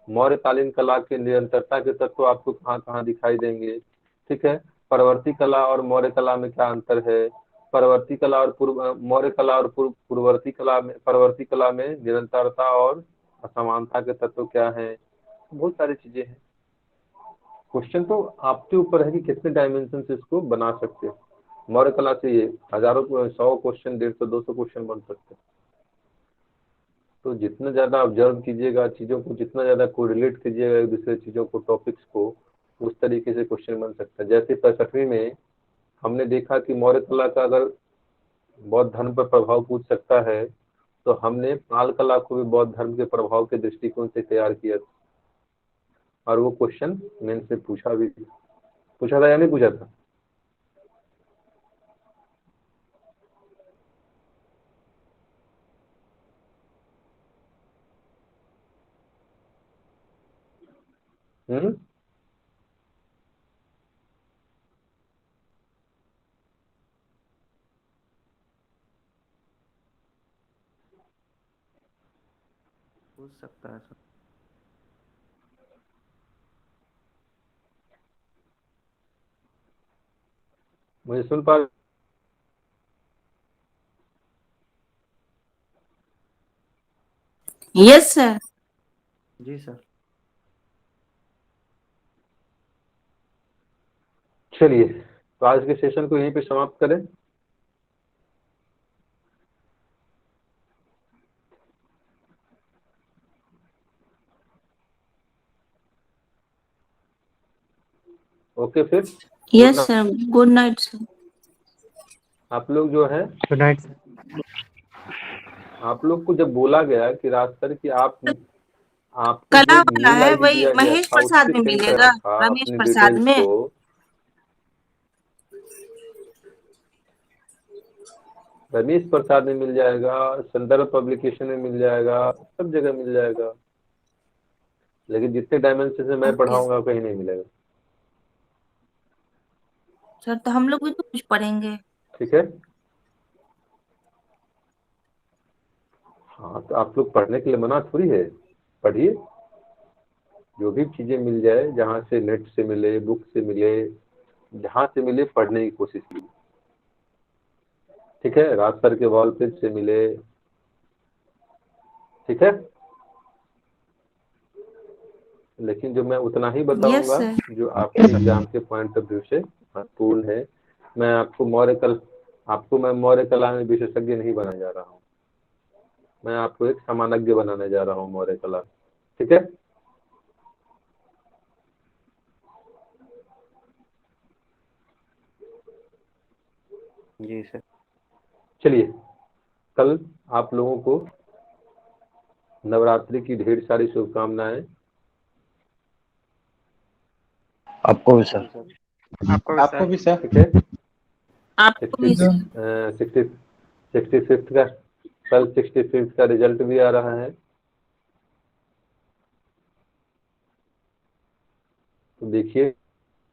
मौर्यकालीन कला के निरंतरता के तत्व आपको कहाँ कहाँ दिखाई देंगे। ठीक है, परवर्ती कला और मौर्य कला में क्या अंतर है, परवर्ती कला और मौर्य कला और पूर्ववर्ती कला में, परवर्ती कला में निरंतरता और असमानता के तत्व क्या हैं, बहुत सारी चीजें हैं। क्वेश्चन तो आपके ऊपर है कि कितने डायमेंशन से इसको बना सकते हो। मौर्य कला से ये हजारों 100 क्वेश्चन, 150 200 क्वेश्चन बन सकते हैं। तो जितना ज्यादा ऑब्जर्व कीजिएगा चीजों को, जितना ज्यादा कोरिलेट कीजिएगा एक दूसरे चीजों को, टॉपिक्स को, उस तरीके से क्वेश्चन बन सकता है। जैसे 65वीं में हमने देखा कि मौर्य कला का अगर बौद्ध धर्म पर प्रभाव पूछ सकता है, तो हमने पाल कला को भी बौद्ध धर्म के प्रभाव के दृष्टिकोण से तैयार किया था, और वो क्वेश्चन मेन से पूछा था या नहीं पूछा था? पूछ सकता है सर। मुझे सुन पा? Yes sir. जी सर। चलिए, तो आज के सेशन को यहीं पे समाप्त करें। ओके फिर yes sir, good night sir. आप लोग जो है, गुड नाइट सर। आप लोग को जब बोला गया कि राज सर कि आपको कला जो वाला मेल है आईडी वही दिया गया महेश था उस प्रसाद पे में सेंड मिलेगा, करना था रमेश अपनी प्रसाद डिटेल्स में। को। रमेश प्रसाद में मिल जाएगा, संदर्भ पब्लिकेशन में मिल जाएगा, सब जगह मिल जाएगा, लेकिन जितने डायमेंशन से मैं ओके पढ़ाऊंगा कहीं नहीं मिलेगा। सर, तो हम लोग भी तो कुछ पढ़ेंगे। ठीक है, हाँ तो आप लोग पढ़ने के लिए मना थोड़ी है, पढ़िए, जो भी चीजें मिल जाए, जहाँ से नेट से मिले, बुक से मिले, जहाँ से मिले पढ़ने की कोशिश कीजिए। ठीक है, राज सर के वॉल पेज से मिले, ठीक है, लेकिन जो मैं उतना ही यस बताऊंगा सर। जो आपके एग्जाम के पॉइंट ऑफ व्यू से महत्वपूर्ण है। मैं आपको मौर्य कला में विशेषज्ञ नहीं बनाने जा रहा हूँ, मैं आपको एक सामान्यज्ञ बनाने जा रहा हूँ मौर्य कला। ठीक है, जी सर। चलिए, कल आप लोगों को नवरात्रि की ढेर सारी शुभकामनाएं। आपको भी सर। आपको भी सर। ठीक है, आपको भी सर। 65th का कल 65th का रिजल्ट भी आ रहा है, तो देखिए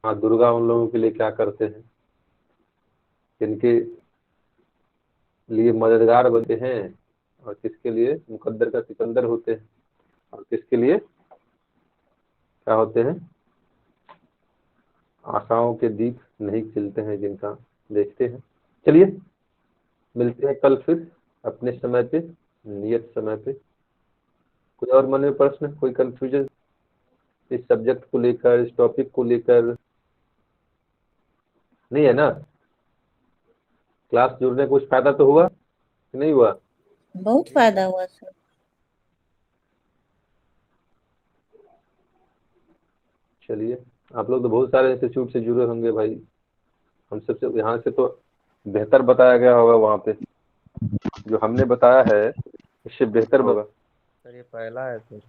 माँ दुर्गा उन लोगों के लिए क्या करते हैं, जिनके लिए मददगार बनते हैं, और किसके लिए मुकद्दर का सिकंदर होते हैं, और किसके लिए क्या होते हैं, आशाओं के दीप नहीं खिलते हैं जिनका, देखते हैं। चलिए, मिलते हैं कल फिर अपने समय पे, नियत समय पे। कोई और मन में प्रश्न, कोई कंफ्यूजन इस सब्जेक्ट को लेकर, इस टॉपिक को लेकर नहीं है ना? क्लास जुड़ने का कुछ फायदा तो हुआ कि नहीं हुआ? बहुत फायदा हुआ सर। चलिए, आप लोग तो बहुत सारे इंस्टीट्यूट से जुड़े होंगे भाई, हम सबसे यहाँ से तो बेहतर बताया गया होगा, वहाँ पे जो हमने बताया है इससे बेहतर होगा। सर ये पहला है सर।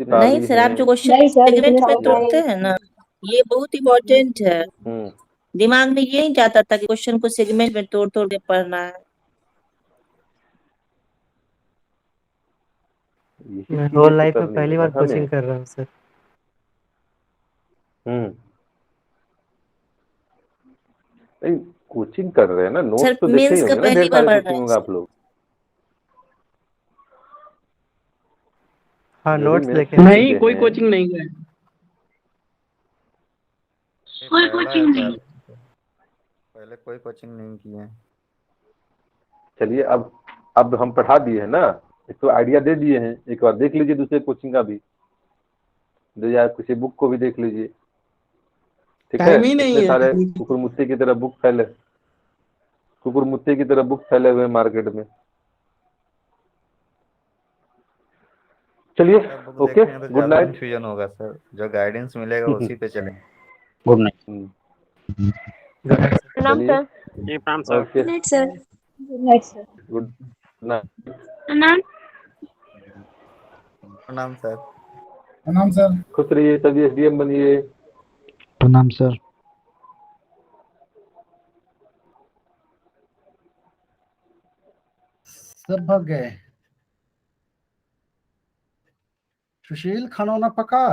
नहीं सर, आप जो क्वेश्चन सेगमेंट में तोड़ते हैं ना, ये बहुत इम्पोर्टेंट है। दिमाग में ये नहीं जाता था कि क्वेश्चन को सेगमेंट में तोड़ तोड़ के पढ़ना है। मैं होल लाइफ में पहली बार कोचिंग कर रहा हूँ सर। नहीं, कोचिंग कर रहे हैं ना, नोट्स सर तो देखे ही मेंस का होंगे ना, पहली ढेर बार सारे पढ़ रहे कोचिंग हैं होंगे सर। आप लोग। हाँ, जो भी नोट्स मेंस देखे के नहीं, चीजें कोई हैं, कोचिंग नहीं गए। कोई कोचिंग नहीं। पहले कोई कोचिंग नहीं किए हैं। चलिए, अब हम पढ़ा दिए हैं ना, एक तो आइडिया दे दिए हैं, एक बार देख लीजिए दूसरे कोचिंग का भी, दे या किसी बुक को भी देख लीजिए। ठीक है, टाइम ही नहीं इतने है। सारे कुकुरमुत्ते की तरह बुक फैले, कुकुरमुत्ते की तरह बुक फैले हुए हैं मार्केट में। चलिए, ओके, गुड नाइट। कंफ्यूजन होगा सर, जो गाइडेंस मिलेगा उसी पे चलेंगे। Good night. प्रणाम सर। जी प्रणाम sir. Okay, good night sir. Good night sir. Good night. प्रणाम। प्रणाम सर। प्रणाम सर। खुश रहिए, सभी एसडीएम बनिए। प्रणाम सर। सब भाग गए। सुशील, खाना वाना पका?